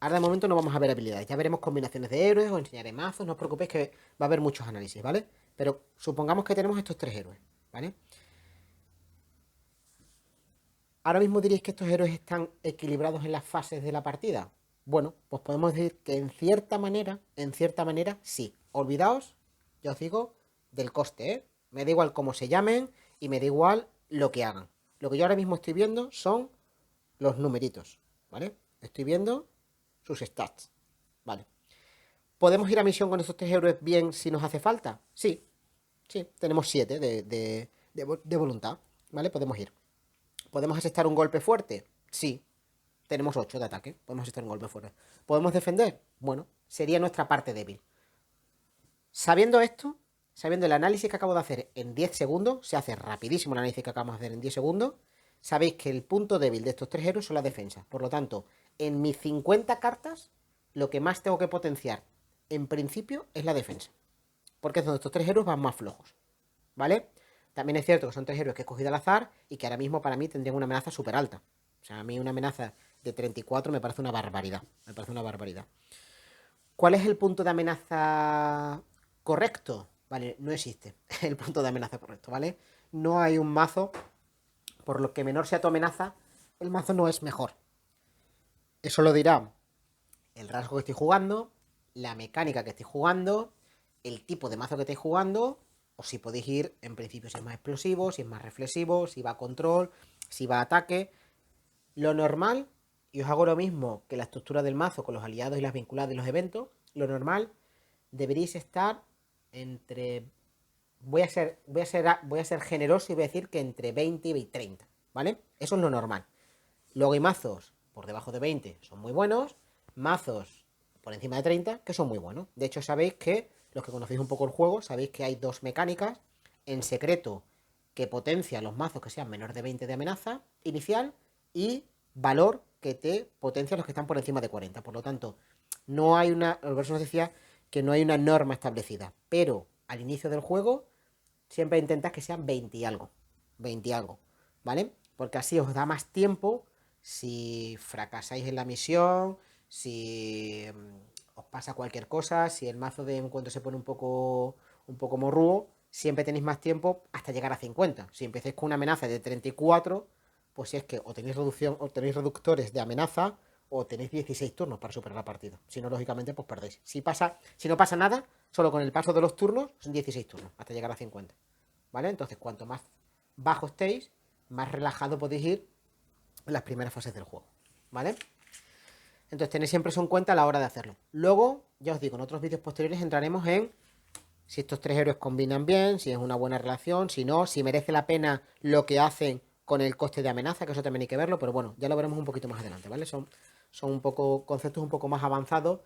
Ahora de momento no vamos a ver habilidades. Ya veremos combinaciones de héroes, os enseñaré mazos. No os preocupéis que va a haber muchos análisis, ¿vale? Pero supongamos que tenemos estos tres héroes, ¿vale? Ahora mismo diréis que estos héroes están equilibrados en las fases de la partida. Bueno, pues podemos decir que en cierta manera, sí. Olvidaos, ya os digo, del coste, ¿eh? Me da igual cómo se llamen y me da igual lo que hagan. Lo que yo ahora mismo estoy viendo son los numeritos, ¿vale? Estoy viendo sus stats, ¿vale? ¿Podemos ir a misión con estos tres héroes bien si nos hace falta? Sí, sí, tenemos 7 de voluntad, ¿vale? Podemos ir. ¿Podemos asestar un golpe fuerte? Sí. tenemos 8 de ataque, podemos estar en golpe fuera. ¿Podemos defender? Bueno, sería nuestra parte débil. Sabiendo esto, sabiendo el análisis que acabo de hacer en 10 segundos, se hace rapidísimo el análisis que acabamos de hacer en 10 segundos, sabéis que el punto débil de estos 3 héroes son la defensa. Por lo tanto, en mis 50 cartas, lo que más tengo que potenciar, en principio, es la defensa. Porque es donde estos 3 héroes van más flojos. ¿Vale? También es cierto que son 3 héroes que he escogido al azar y que ahora mismo para mí tendrían una amenaza súper alta. O sea, a mí una amenaza de 34 me parece una barbaridad. Me parece una barbaridad. ¿Cuál es el punto de amenaza correcto? Vale, no existe el punto de amenaza correcto, ¿vale? No hay un mazo, por lo que menor sea tu amenaza, el mazo no es mejor. Eso lo dirá el rasgo que estoy jugando, la mecánica que estoy jugando, el tipo de mazo que estéis jugando, o si podéis ir, en principio, si es más explosivo, si es más reflexivo, si va a control, si va a ataque. Lo normal, y os hago lo mismo que la estructura del mazo con los aliados y las vinculadas de los eventos, lo normal deberéis estar entre... Voy a ser generoso y voy a decir que entre 20 y 30, ¿vale? Eso es lo normal. Luego hay mazos por debajo de 20, son muy buenos. Mazos por encima de 30, que son muy buenos. De hecho, sabéis que, los que conocéis un poco el juego, sabéis que hay 2 mecánicas en secreto que potencian los mazos que sean menor de 20 de amenaza inicial y valor que te potencia los que están por encima de 40. Por lo tanto, no hay una... El verso nos decía que no hay una norma establecida, pero al inicio del juego siempre intentas que sean 20 y algo. 20 y algo, ¿vale? Porque así os da más tiempo si fracasáis en la misión, si os pasa cualquier cosa, si el mazo de encuentro se pone un poco morrudo, siempre tenéis más tiempo hasta llegar a 50. Si empecéis con una amenaza de 34, pues si es que o tenéis reducción o tenéis reductores de amenaza o tenéis 16 turnos para superar la partida. Si no, lógicamente, pues perdéis. Si no pasa nada, solo con el paso de los turnos son 16 turnos hasta llegar a 50. ¿Vale? Entonces, cuanto más bajo estéis, más relajado podéis ir en las primeras fases del juego. ¿Vale? Entonces, tenéis siempre eso en cuenta a la hora de hacerlo. Luego, ya os digo, en otros vídeos posteriores entraremos en si estos 3 héroes combinan bien, si es una buena relación, si no, si merece la pena lo que hacen con el coste de amenaza, que eso también hay que verlo, pero bueno, ya lo veremos un poquito más adelante, ¿vale? Son un poco conceptos un poco más avanzados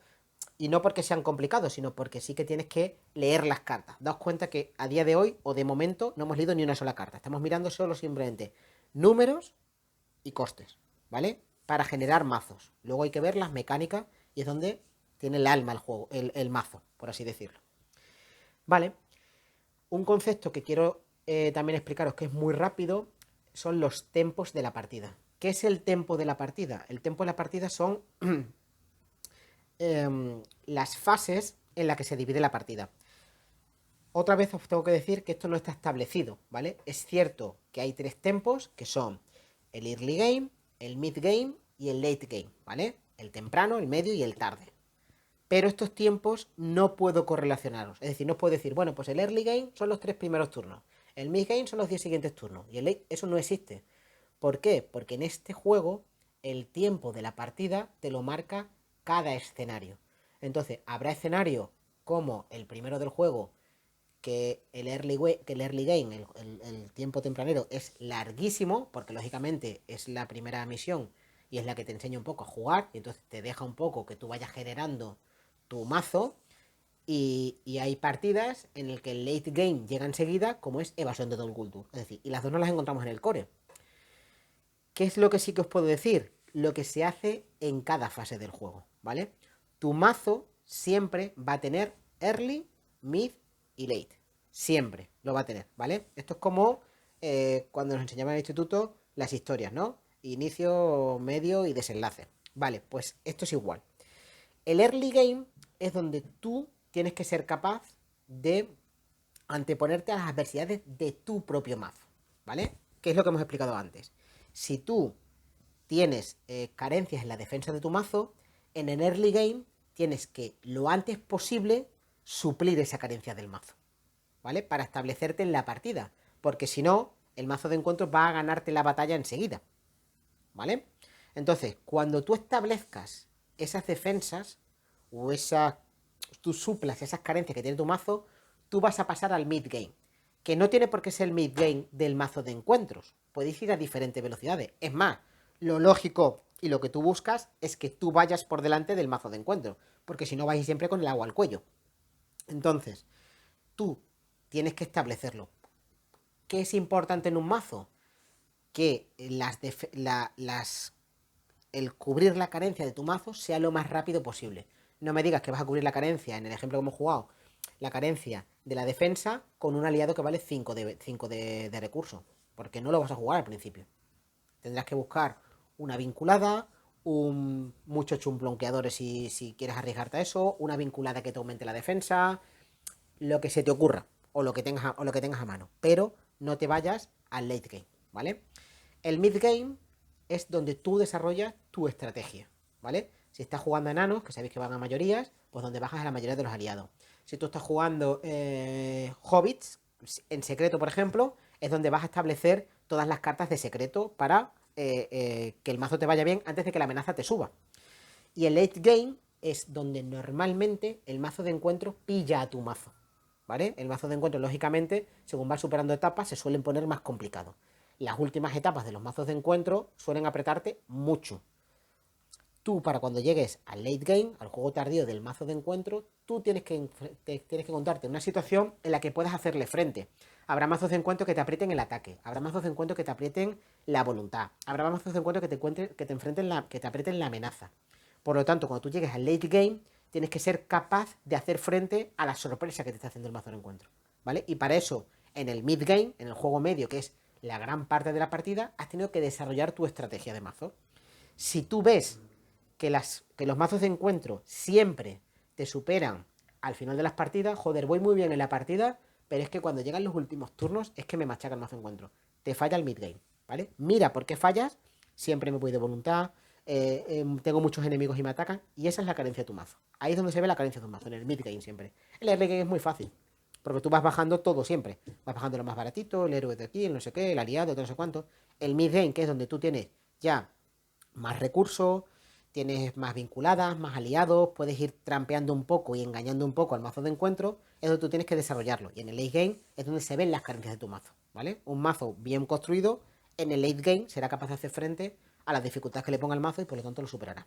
y no porque sean complicados, sino porque sí que tienes que leer las cartas. Daos cuenta que a día de hoy o de momento no hemos leído ni una sola carta. Estamos mirando solo simplemente números y costes, ¿vale? Para generar mazos. Luego hay que ver las mecánicas y es donde tiene el alma el juego, el mazo, por así decirlo. Vale. Un concepto que quiero también explicaros que es muy rápido son los tempos de la partida. ¿Qué es el tempo de la partida? El tempo de la partida son las fases en las que se divide la partida. Otra vez os tengo que decir que esto no está establecido, ¿vale? Es cierto que hay 3 tempos que son el early game, el mid game y el late game, ¿vale? El temprano, el medio y el tarde. Pero estos tiempos no puedo correlacionarlos. Es decir, no puedo decir, bueno, pues el early game son los 3 primeros turnos. El mid game son los 10 siguientes turnos. Y el late, eso no existe. ¿Por qué? Porque en este juego el tiempo de la partida te lo marca cada escenario. Entonces, habrá escenario como el primero del juego, que el early game, el tiempo tempranero, es larguísimo, porque lógicamente es la primera misión y es la que te enseña un poco a jugar, y entonces te deja un poco que tú vayas generando tu mazo. Y hay partidas en el que el late game llega enseguida, como es Evasión de Dol Guldur. Es decir, y las dos no las encontramos en el core. ¿Qué es lo que sí que os puedo decir? Lo que se hace en cada fase del juego, ¿vale? Tu mazo siempre va a tener early, mid y late. Siempre lo va a tener, ¿vale? Esto es como cuando nos enseñaban en el instituto las historias, ¿no? Inicio, medio y desenlace. Vale, pues esto es igual. El early game es donde tú tienes que ser capaz de anteponerte a las adversidades de tu propio mazo, ¿vale? Que es lo que hemos explicado antes. Si tú tienes carencias en la defensa de tu mazo, en el early game tienes que lo antes posible suplir esa carencia del mazo, ¿vale? Para establecerte en la partida, porque si no, el mazo de encuentros va a ganarte la batalla enseguida, ¿vale? Entonces, cuando tú establezcas esas defensas o tú suplas esas carencias que tiene tu mazo, tú vas a pasar al mid game, que no tiene por qué ser el mid game del mazo de encuentros. Podéis ir a diferentes velocidades. Es más, lo lógico Y lo que tú buscas es que tú vayas por delante del mazo de encuentro, porque si no vais siempre con el agua al cuello. Entonces, tú tienes que establecerlo. ¿Qué es importante en un mazo? Que el cubrir la carencia de tu mazo sea lo más rápido posible. No me digas que vas a cubrir la carencia, en el ejemplo que hemos jugado, la carencia de la defensa con un aliado que vale 5 de recursos, porque no lo vas a jugar al principio. Tendrás que buscar una vinculada, muchos chumplonqueadores si quieres arriesgarte a eso, una vinculada que te aumente la defensa, lo que se te ocurra o lo que tengas a mano, pero no te vayas al late game, ¿vale? El mid game es donde tú desarrollas tu estrategia, ¿vale? Si estás jugando a enanos, que sabéis que van a mayorías, pues donde bajas a la mayoría de los aliados. Si tú estás jugando hobbits, en secreto, por ejemplo, es donde vas a establecer todas las cartas de secreto para que el mazo te vaya bien antes de que la amenaza te suba. Y el late game es donde normalmente el mazo de encuentro pilla a tu mazo, ¿vale? El mazo de encuentro, lógicamente, según vas superando etapas, se suelen poner más complicados. Las últimas etapas de los mazos de encuentro suelen apretarte mucho. Tú, para cuando llegues al late game, al juego tardío del mazo de encuentro, tú tienes que encontrarte en una situación en la que puedas hacerle frente. Habrá mazos de encuentro que te aprieten el ataque, habrá mazos de encuentro que te aprieten la voluntad, habrá mazos de encuentro que te aprieten la amenaza. Por lo tanto, cuando tú llegues al late game, tienes que ser capaz de hacer frente a la sorpresa que te está haciendo el mazo de encuentro, ¿vale? Y para eso, en el mid game, en el juego medio, que es la gran parte de la partida, has tenido que desarrollar tu estrategia de mazo. Si tú ves que los mazos de encuentro siempre te superan al final de las partidas, joder, voy muy bien en la partida, pero es que cuando llegan los últimos turnos es que me machaca el mazo de encuentro. Te falla el mid game, ¿vale? Mira por qué fallas, siempre me voy de voluntad, tengo muchos enemigos y me atacan, y esa es la carencia de tu mazo. Ahí es donde se ve la carencia de tu mazo, en el mid game siempre. El early game es muy fácil, porque tú vas bajando todo siempre. Vas bajando lo más baratito, el héroe de aquí, el no sé qué, el aliado, no sé cuánto. El mid game, que es donde tú tienes ya más recursos, tienes más vinculadas, más aliados, puedes ir trampeando un poco y engañando un poco al mazo de encuentro, es donde tú tienes que desarrollarlo. Y en el late game es donde se ven las carencias de tu mazo, ¿vale? Un mazo bien construido, en el late game será capaz de hacer frente a las dificultades que le ponga el mazo y por lo tanto lo superará.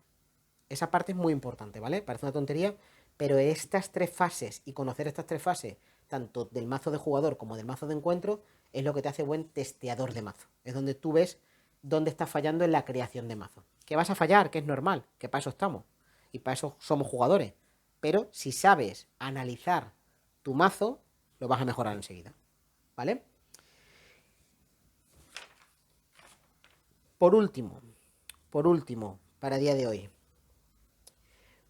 Esa parte es muy importante, ¿vale? Parece una tontería, pero estas tres fases y conocer estas tres fases, tanto del mazo de jugador como del mazo de encuentro, es lo que te hace buen testeador de mazo. Es donde tú ves dónde estás fallando en la creación de mazo. Que vas a fallar, que es normal, que para eso estamos. Y para eso somos jugadores. Pero si sabes analizar tu mazo, lo vas a mejorar enseguida. ¿Vale? Por último, para el día de hoy,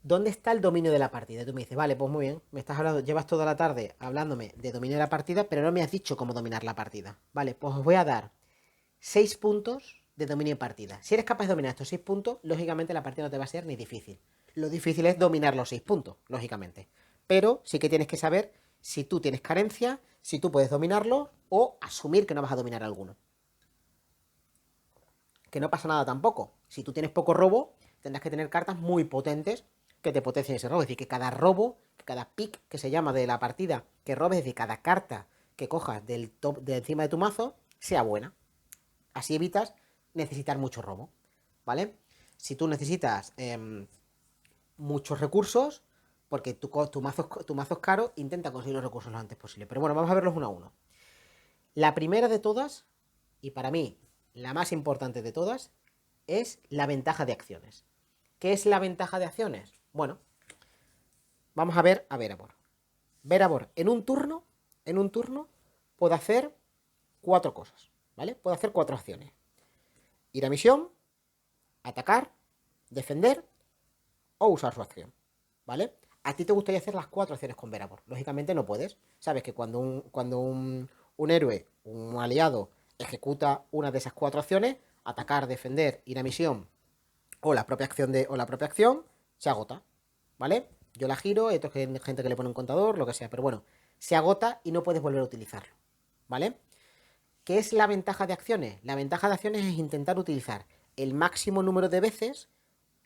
¿dónde está el dominio de la partida? Y tú me dices, vale, pues muy bien, me estás hablando, llevas toda la tarde hablándome de dominio de la partida, pero no me has dicho cómo dominar la partida. Vale, pues os voy a dar 6 puntos de dominio de partida. Si eres capaz de dominar estos 6 puntos, lógicamente la partida no te va a ser ni difícil. Lo difícil es dominar los 6 puntos, lógicamente. Pero sí que tienes que saber si tú tienes carencia, si tú puedes dominarlo o asumir que no vas a dominar alguno. Que no pasa nada tampoco. Si tú tienes poco robo, tendrás que tener cartas muy potentes que te potencien ese robo. Es decir, que cada robo, cada pick que se llama de la partida que robes, es decir, cada carta que cojas del top de encima de tu mazo, sea buena. Así evitas necesitar mucho robo, ¿vale? Si tú necesitas muchos recursos, porque tu mazo es caro, intenta conseguir los recursos lo antes posible. Pero bueno, vamos a verlos uno a uno. La primera de todas, y para mí la más importante de todas, es la ventaja de acciones. ¿Qué es la ventaja de acciones? Bueno, vamos a ver a Verabor. Verabor, en un turno, puede hacer 4 cosas, ¿vale? Puede hacer 4 acciones. Ir a misión, atacar, defender o usar su acción, ¿vale? A ti te gustaría hacer las 4 acciones con Verabor. Lógicamente no puedes. Sabes que cuando un héroe, un aliado, ejecuta una de esas 4 acciones, atacar, defender, ir a misión o la propia acción, se agota, ¿vale? Yo la giro, hay gente que le pone un contador, lo que sea, pero bueno, se agota y no puedes volver a utilizarlo, ¿vale? ¿Qué es la ventaja de acciones? La ventaja de acciones es intentar utilizar el máximo número de veces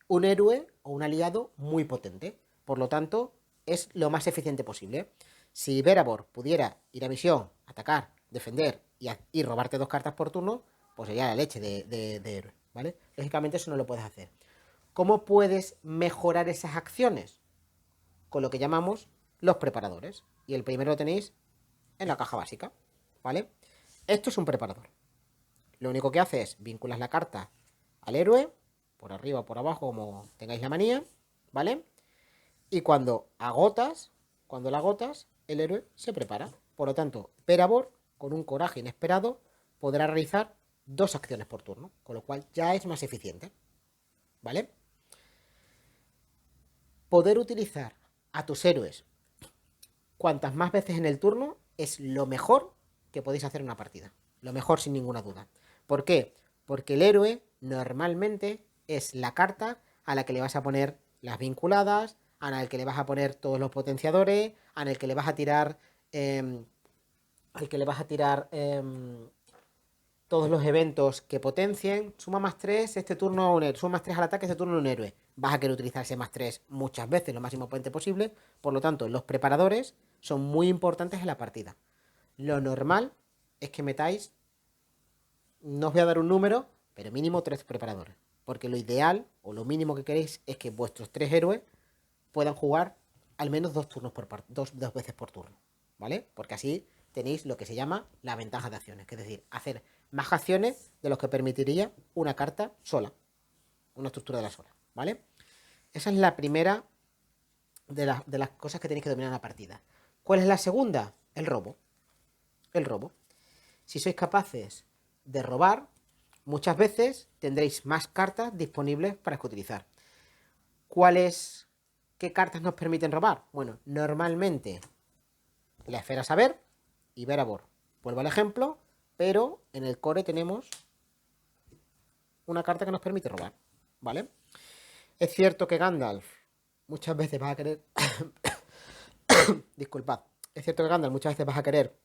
un héroe o un aliado muy potente. Por lo tanto, es lo más eficiente posible. Si Verabor pudiera ir a misión, atacar, defender y robarte 2 cartas por turno, pues sería la leche de héroe. ¿vale? Lógicamente eso no lo puedes hacer. ¿Cómo puedes mejorar esas acciones? Con lo que llamamos los preparadores. Y el primero lo tenéis en la caja básica, ¿vale? Esto es un preparador. Lo único que hace es vinculas la carta al héroe, por arriba o por abajo, como tengáis la manía, ¿vale? Y cuando la agotas, el héroe se prepara. Por lo tanto, Perabor, con un coraje inesperado, podrá realizar 2 acciones por turno, con lo cual ya es más eficiente, ¿vale? Poder utilizar a tus héroes cuantas más veces en el turno es lo mejor que podéis hacer en una partida. Lo mejor sin ninguna duda. ¿Por qué? Porque el héroe normalmente es la carta a la que le vas a poner las vinculadas, a la que le vas a poner todos los potenciadores, a la que le vas a tirar al que le vas a tirar todos los eventos que potencien. Suma más 3 este turno a un héroe. Suma más 3 al ataque este turno a un héroe. Vas a querer utilizar ese más 3 muchas veces, lo máximo potente posible. Por lo tanto, los preparadores son muy importantes en la partida. Lo normal es que metáis, no os voy a dar un número, pero mínimo 3 preparadores. Porque lo ideal, o lo mínimo que queréis, es que vuestros 3 héroes puedan jugar al menos 2 turnos por dos veces por turno. ¿Vale? Porque así tenéis lo que se llama la ventaja de acciones. Que es decir, hacer más acciones de lo que permitiría una carta sola. Una estructura de la sola. ¿Vale? Esa es la primera de las cosas que tenéis que dominar en la partida. ¿Cuál es la segunda? El robo. El robo. Si sois capaces de robar, muchas veces tendréis más cartas disponibles para utilizar. ¿Qué cartas nos permiten robar? Bueno, normalmente la esfera saber y Verabor. Vuelvo al ejemplo, pero en el core tenemos una carta que nos permite robar, ¿vale? Es cierto que Gandalf muchas veces vas a querer... Disculpad. Es cierto que Gandalf muchas veces vas a querer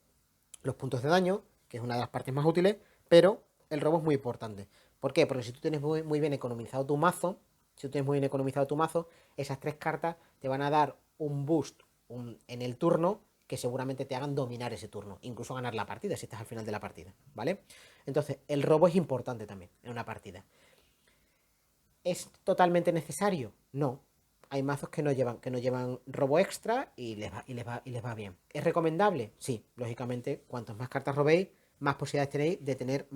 los puntos de daño, que es una de las partes más útiles, pero el robo es muy importante. ¿Por qué? Porque si tú tienes muy bien economizado tu mazo, esas 3 cartas te van a dar un boost en el turno que seguramente te hagan dominar ese turno, incluso ganar la partida si estás al final de la partida, ¿vale? Entonces, el robo es importante también en una partida. ¿Es totalmente necesario? No. Hay mazos que no llevan robo extra y les va bien. ¿Es recomendable? Sí, lógicamente, cuantas más cartas robéis, más posibilidades tenéis de tener mmm,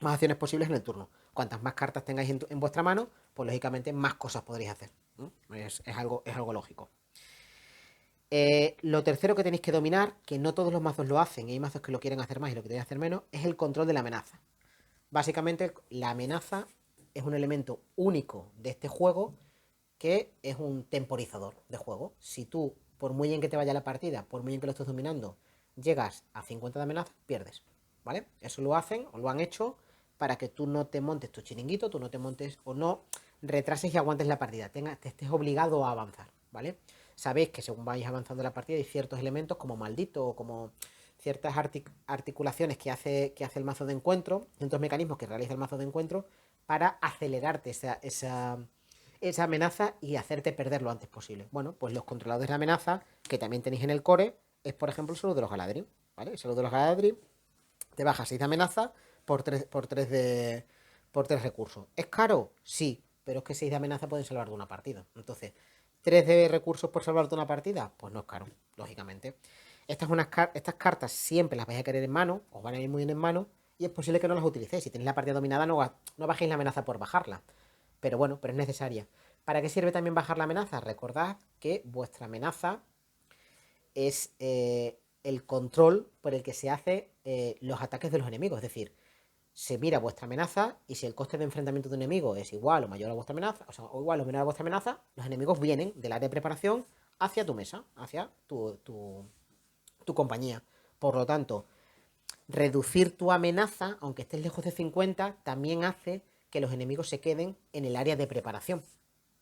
más acciones posibles en el turno. Cuantas más cartas tengáis en vuestra mano, pues lógicamente más cosas podréis hacer. Es algo lógico. Lo tercero que tenéis que dominar, que no todos los mazos lo hacen, y hay mazos que lo quieren hacer más y lo que quieren hacer menos, es el control de la amenaza. Básicamente, la amenaza es un elemento único de este juego que es un temporizador de juego. Si tú, por muy bien que te vaya la partida, por muy bien que lo estés dominando, llegas a 50 de amenaza, pierdes. ¿Vale? Eso lo hacen o lo han hecho para que tú no te montes tu chiringuito, tú no te montes o no retrases y aguantes la partida, te estés obligado a avanzar, ¿vale? Sabéis que según vais avanzando la partida hay ciertos elementos como maldito o como ciertas articulaciones que hace el mazo de encuentro, ciertos mecanismos que realiza el mazo de encuentro para acelerarte esa amenaza y hacerte perder lo antes posible. Bueno, pues los controladores de amenaza que también tenéis en el core es, por ejemplo, el saludo de los Galadrim, ¿vale? El saludo de los Galadrim te baja 6 de amenaza por 3 recursos. ¿Es caro? Sí, pero es que 6 de amenaza pueden salvar de una partida. Entonces, 3 de recursos por salvar de una partida, pues no es caro, lógicamente. Estas cartas siempre las vais a querer en mano, os van a ir muy bien en mano, y es posible que no las utilicéis. Si tenéis la partida dominada, no bajéis la amenaza por bajarla. Pero bueno, pero es necesaria. ¿Para qué sirve también bajar la amenaza? Recordad que vuestra amenaza es el control por el que se hace los ataques de los enemigos. Es decir, se mira vuestra amenaza y si el coste de enfrentamiento de un enemigo es igual o mayor a vuestra amenaza, o igual o menor a vuestra amenaza, los enemigos vienen del área de preparación hacia tu mesa, hacia tu compañía. Por lo tanto, reducir tu amenaza, aunque estés lejos de 50, también hace que los enemigos se queden en el área de preparación.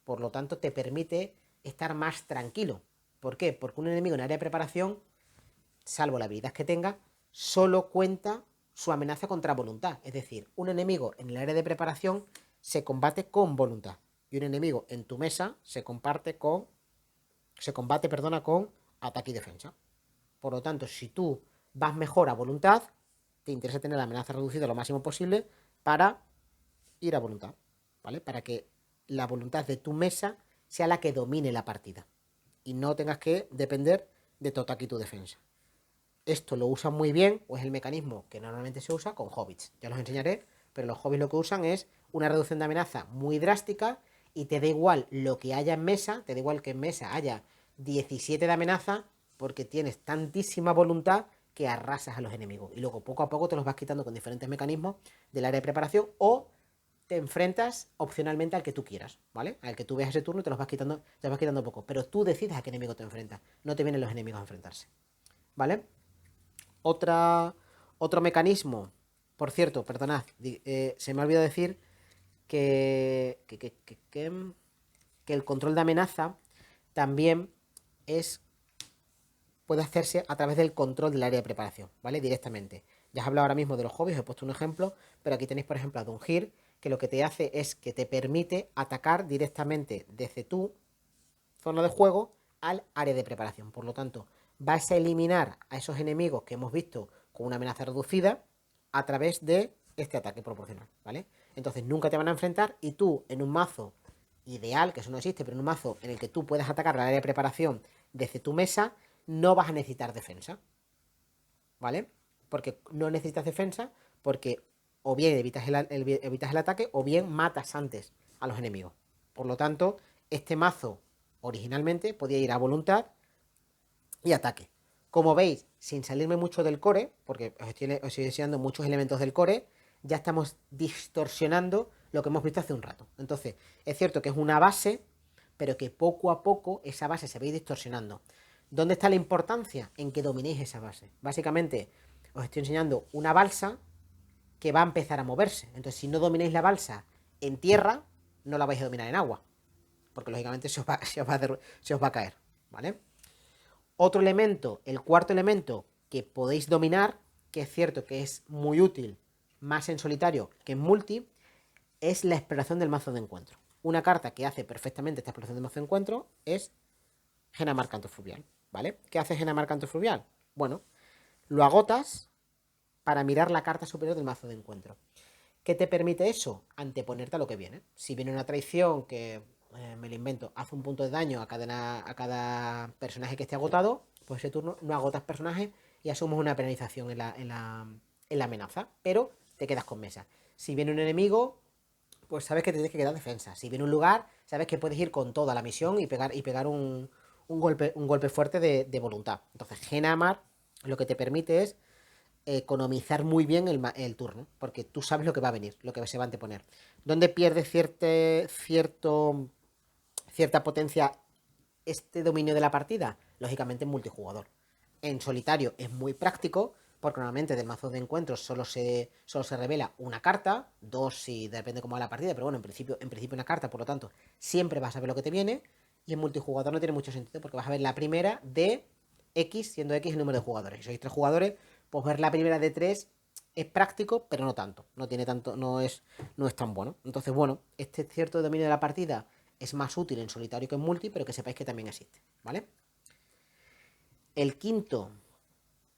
Por lo tanto, te permite estar más tranquilo. ¿Por qué? Porque un enemigo en área de preparación, salvo la habilidad que tenga, solo cuenta su amenaza contra voluntad. Es decir, un enemigo en el área de preparación se combate con voluntad. Y un enemigo en tu mesa se combate con ataque y defensa. Por lo tanto, si tú vas mejor a voluntad, te interesa tener la amenaza reducida lo máximo posible para ir a voluntad, ¿vale? Para que la voluntad de tu mesa sea la que domine la partida y no tengas que depender de tu ataque y tu defensa. Esto lo usan muy bien, o es el mecanismo que normalmente se usa con hobbits. Ya los enseñaré, pero los hobbits lo que usan es una reducción de amenaza muy drástica y te da igual lo que haya en mesa, te da igual que en mesa haya 17 de amenaza, porque tienes tantísima voluntad que arrasas a los enemigos. Y luego poco a poco te los vas quitando con diferentes mecanismos del área de preparación o te enfrentas opcionalmente al que tú quieras, ¿vale? Al que tú veas ese turno y te vas quitando poco. Pero tú decides a qué enemigo te enfrentas. No te vienen los enemigos a enfrentarse, ¿vale? Otra, otro mecanismo, por cierto, perdonad, se me ha olvidado decir que el control de amenaza también es puede hacerse a través del control del área de preparación, ¿vale? Directamente. Ya os he hablado ahora mismo de los hobbies, os he puesto un ejemplo, pero aquí tenéis, por ejemplo, a Dungir, que lo que te hace es que te permite atacar directamente desde tu zona de juego al área de preparación. Por lo tanto, vas a eliminar a esos enemigos que hemos visto con una amenaza reducida a través de este ataque proporcional, ¿vale? Entonces nunca te van a enfrentar y tú en un mazo ideal, que eso no existe, pero en un mazo en el que tú puedas atacar al área de preparación desde tu mesa, no vas a necesitar defensa, ¿vale? Porque no necesitas defensa, porque o bien evitas el ataque o bien matas antes a los enemigos. Por lo tanto, este mazo originalmente podía ir a voluntad y ataque. Como veis, sin salirme mucho del core, porque os estoy enseñando muchos elementos del core, ya estamos distorsionando lo que hemos visto hace un rato. Entonces, es cierto que es una base, pero que poco a poco esa base se va a ir distorsionando. ¿Dónde está la importancia? En que dominéis esa base. Básicamente, os estoy enseñando una balsa que va a empezar a moverse. Entonces, si no domináis la balsa en tierra, no la vais a dominar en agua. Porque lógicamente se os va a caer, ¿vale? Otro elemento, el cuarto elemento que podéis dominar, que es cierto que es muy útil, más en solitario que en multi, es la exploración del mazo de encuentro. Una carta que hace perfectamente esta exploración del mazo de encuentro es Genamar Canto Fluvial, ¿vale? ¿Qué hace Genamar Canto Fluvial? Bueno, lo agotas para mirar la carta superior del mazo de encuentro. ¿Qué te permite eso? Anteponerte a lo que viene. Si viene una traición que, me lo invento, hace un punto de daño a cada personaje que esté agotado, pues ese turno no agotas personajes y asumes una penalización en la amenaza, pero te quedas con mesa. Si viene un enemigo, pues sabes que te tienes que quedar defensa. Si viene un lugar, sabes que puedes ir con toda la misión y pegar un golpe fuerte de voluntad. Entonces, Genamar lo que te permite es economizar muy bien el turno, porque tú sabes lo que va a venir, lo que se va a anteponer. ¿Dónde pierde cierta potencia este dominio de la partida? Lógicamente en multijugador. En solitario es muy práctico, porque normalmente del mazo de encuentros solo se revela una carta, dos si depende cómo va la partida, pero bueno, en principio una carta, por lo tanto, siempre vas a ver lo que te viene. Y en multijugador no tiene mucho sentido, porque vas a ver la primera de X, siendo X el número de jugadores. Si sois 3 jugadores, pues ver la primera de 3 es práctico, pero no tanto. No es tan bueno. Entonces, bueno, este cierto dominio de la partida es más útil en solitario que en multi, pero que sepáis que también existe, ¿vale? El quinto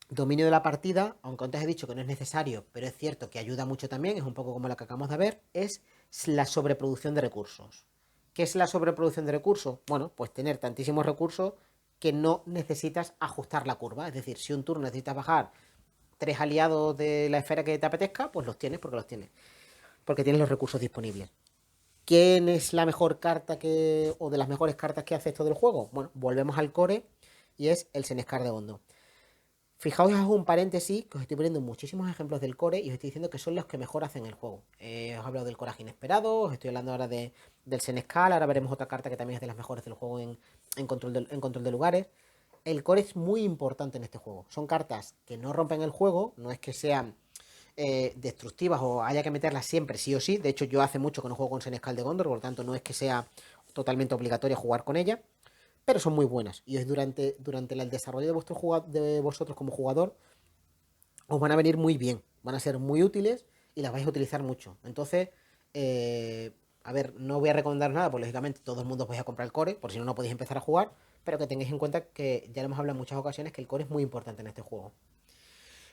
dominio de la partida, aunque antes he dicho que no es necesario, pero es cierto que ayuda mucho también, es un poco como la que acabamos de ver, es la sobreproducción de recursos. ¿Qué es la sobreproducción de recursos? Bueno, pues tener tantísimos recursos que no necesitas ajustar la curva. Es decir, si un turno necesitas bajar 3 aliados de la esfera que te apetezca, pues los tienes porque los tienes. Porque tienes los recursos disponibles. ¿Quién es la mejor carta o de las mejores cartas que hace esto del juego? Bueno, volvemos al core y es el Senescar de Hondo. Fijaos, es un paréntesis que os estoy poniendo muchísimos ejemplos del core y os estoy diciendo que son los que mejor hacen el juego. Os he hablado del coraje inesperado, os estoy hablando ahora del Senescal, ahora veremos otra carta que también es de las mejores del juego en control de lugares. El core es muy importante en este juego. Son cartas que no rompen el juego, no es que sean destructivas o haya que meterlas siempre sí o sí. De hecho, yo hace mucho que no juego con Senescal de Gondor, por lo tanto no es que sea totalmente obligatorio jugar con ella, pero son muy buenas. Y es durante el desarrollo de vosotros como jugador, os van a venir muy bien, van a ser muy útiles y las vais a utilizar mucho. Entonces, a ver, no voy a recomendar nada, porque lógicamente todo el mundo os vais a comprar el core, por si no, no podéis empezar a jugar, pero que tengáis en cuenta que ya lo hemos hablado en muchas ocasiones que el core es muy importante en este juego.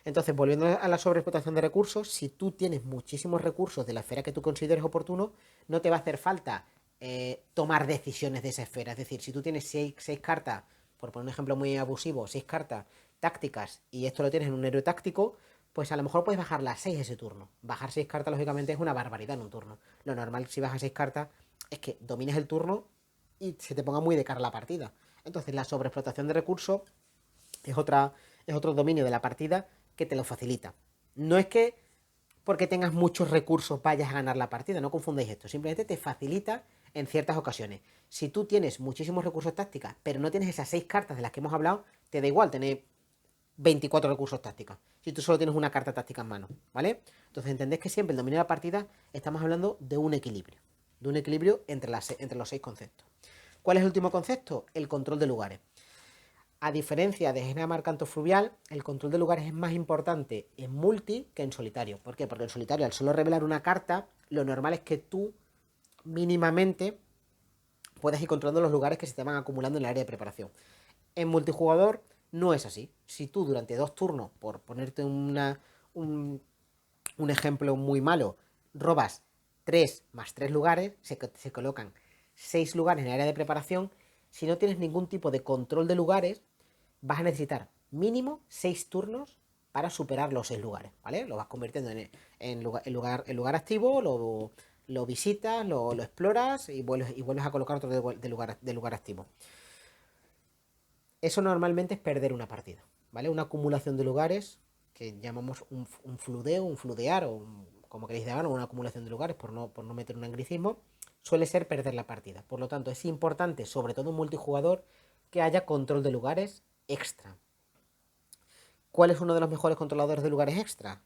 Entonces, volviendo a la sobreexplotación de recursos, si tú tienes muchísimos recursos de la esfera que tú consideres oportuno, no te va a hacer falta tomar decisiones de esa esfera. Es decir, si tú tienes seis cartas, por poner un ejemplo muy abusivo, 6 cartas tácticas y esto lo tienes en un héroe táctico, pues a lo mejor puedes bajar las 6 ese turno. Bajar 6 cartas, lógicamente, es una barbaridad en un turno. Lo normal si bajas 6 cartas es que domines el turno y se te ponga muy de cara la partida. Entonces, la sobreexplotación de recursos es otro dominio de la partida que te lo facilita. No es que porque tengas muchos recursos vayas a ganar la partida, no confundáis esto, simplemente te facilita en ciertas ocasiones. Si tú tienes muchísimos recursos tácticas, pero no tienes esas 6 cartas de las que hemos hablado, te da igual tener 24 recursos tácticas, si tú solo tienes una carta táctica en mano, ¿vale? Entonces entendés que siempre el dominio de la partida estamos hablando de un equilibrio entre los 6 conceptos. ¿Cuál es el último concepto? El control de lugares. A diferencia de Genamar Canto Fluvial, el control de lugares es más importante en multi que en solitario. ¿Por qué? Porque en solitario, al solo revelar una carta, lo normal es que tú mínimamente puedas ir controlando los lugares que se te van acumulando en el área de preparación. En multijugador no es así. Si tú durante 2 turnos, por ponerte un ejemplo muy malo, robas 3 más 3 lugares, se colocan 6 lugares en el área de preparación. Si no tienes ningún tipo de control de lugares, vas a necesitar mínimo 6 turnos para superar los 6 lugares, ¿vale? Lo vas convirtiendo en lugar activo, lo visitas, lo exploras y vuelves a colocar otro de lugar activo. Eso normalmente es perder una partida, ¿vale? Una acumulación de lugares que llamamos un fludeo, un fludear o como queréis llamarlo, una acumulación de lugares por no meter un anglicismo, suele ser perder la partida. Por lo tanto, es importante, sobre todo en multijugador, que haya control de lugares extra. ¿Cuál es uno de los mejores controladores de lugares extra?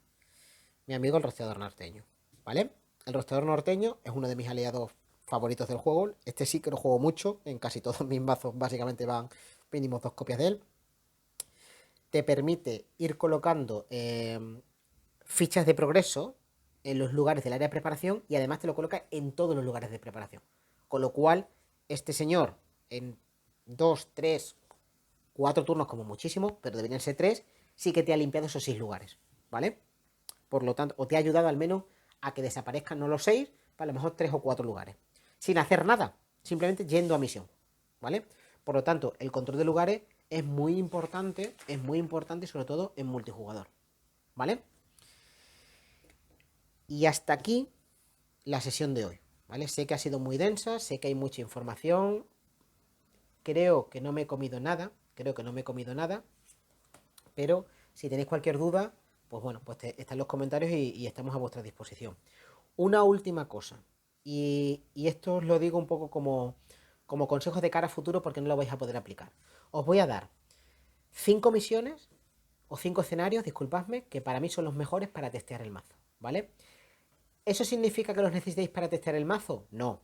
Mi amigo el rociador norteño, ¿vale? El rociador norteño es uno de mis aliados favoritos del juego. Este sí que lo juego mucho, en casi todos mis mazos básicamente van mínimo 2 copias de él. Te permite ir colocando fichas de progreso en los lugares del área de preparación y además te lo coloca en todos los lugares de preparación. Con lo cual, este señor en 2, 3, 4 turnos como muchísimo, pero deberían ser 3, sí que te ha limpiado esos 6 lugares, ¿vale? Por lo tanto, o te ha ayudado al menos a que desaparezcan no los 6, para a lo mejor 3 o 4 lugares. Sin hacer nada, simplemente yendo a misión, ¿vale? Por lo tanto, el control de lugares es muy importante sobre todo en multijugador, ¿vale? Y hasta aquí la sesión de hoy, ¿vale? Sé que ha sido muy densa, sé que hay mucha información, creo que no me he comido nada, pero si tenéis cualquier duda, pues bueno, pues está en los comentarios y estamos a vuestra disposición. Una última cosa, y esto os lo digo un poco como consejos de cara a futuro porque no lo vais a poder aplicar. Os voy a dar 5 misiones o 5 escenarios, disculpadme, que para mí son los mejores para testear el mazo, ¿vale? ¿Eso significa que los necesitéis para testear el mazo? No,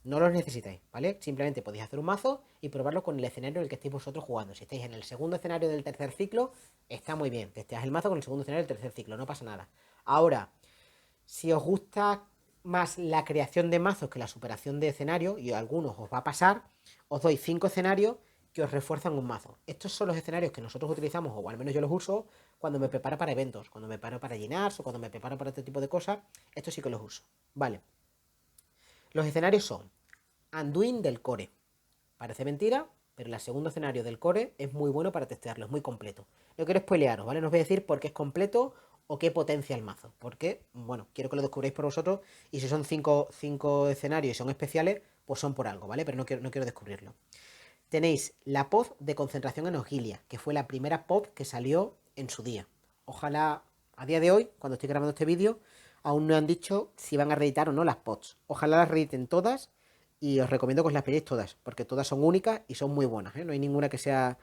no los necesitáis, ¿vale? Simplemente podéis hacer un mazo y probarlo con el escenario en el que estéis vosotros jugando. Si estáis en el segundo escenario del tercer ciclo, está muy bien. Testeas el mazo con el segundo escenario del tercer ciclo, no pasa nada. Ahora, si os gusta más la creación de mazos que la superación de escenario, y a algunos os va a pasar, os doy 5 escenarios que os refuerzan un mazo. Estos son los escenarios que nosotros utilizamos, o al menos yo los uso, cuando me preparo para eventos, cuando me preparo para llenars o cuando me preparo para este tipo de cosas. Estos sí que los uso. Vale. Los escenarios son Anduin del Core. Parece mentira, pero el segundo escenario del Core es muy bueno para testearlo, es muy completo. No quiero spoilearos, ¿vale? No os voy a decir por qué es completo o qué potencia el mazo. Porque, bueno, quiero que lo descubráis por vosotros. Y si son 5 escenarios y son especiales, pues son por algo, ¿vale? Pero no quiero descubrirlo. Tenéis la pod de concentración en Ogilia, que fue la primera pod que salió en su día. Ojalá, a día de hoy, cuando estoy grabando este vídeo, aún no han dicho si van a reeditar o no las pods. Ojalá las reediten todas y os recomiendo que os las pilléis todas, porque todas son únicas y son muy buenas, ¿eh? No hay ninguna hay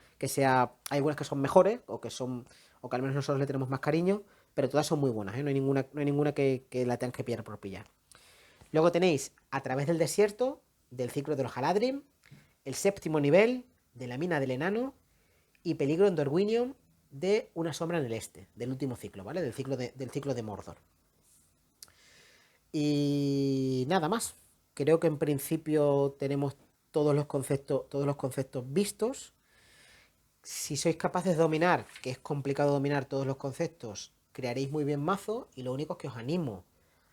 algunas que son mejores o que al menos nosotros le tenemos más cariño, pero todas son muy buenas, ¿eh? No hay ninguna que la tengan que pillar por pillar. Luego tenéis A través del desierto, del ciclo de los Haladrim, el séptimo nivel de la mina del enano y Peligro en Dorwinion de Una sombra en el este, del último ciclo, ¿vale? Del ciclo de Mordor. Y nada más. Creo que en principio tenemos todos los conceptos vistos. Si sois capaces de dominar, que es complicado dominar todos los conceptos, crearéis muy bien mazo y lo único es que os animo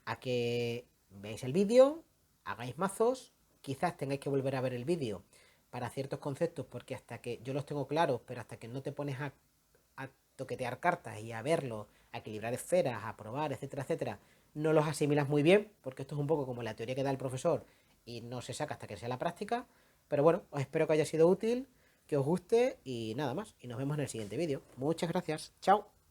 a que veáis el vídeo, hagáis mazos, quizás tengáis que volver a ver el vídeo para ciertos conceptos porque hasta que yo los tengo claros, pero hasta que no te pones a toquetear cartas y a verlo, a equilibrar esferas, a probar, etcétera, etcétera, no los asimilas muy bien porque esto es un poco como la teoría que da el profesor y no se saca hasta que sea la práctica. Pero bueno, os espero que haya sido útil, que os guste y nada más. Y nos vemos en el siguiente vídeo. Muchas gracias. Chao.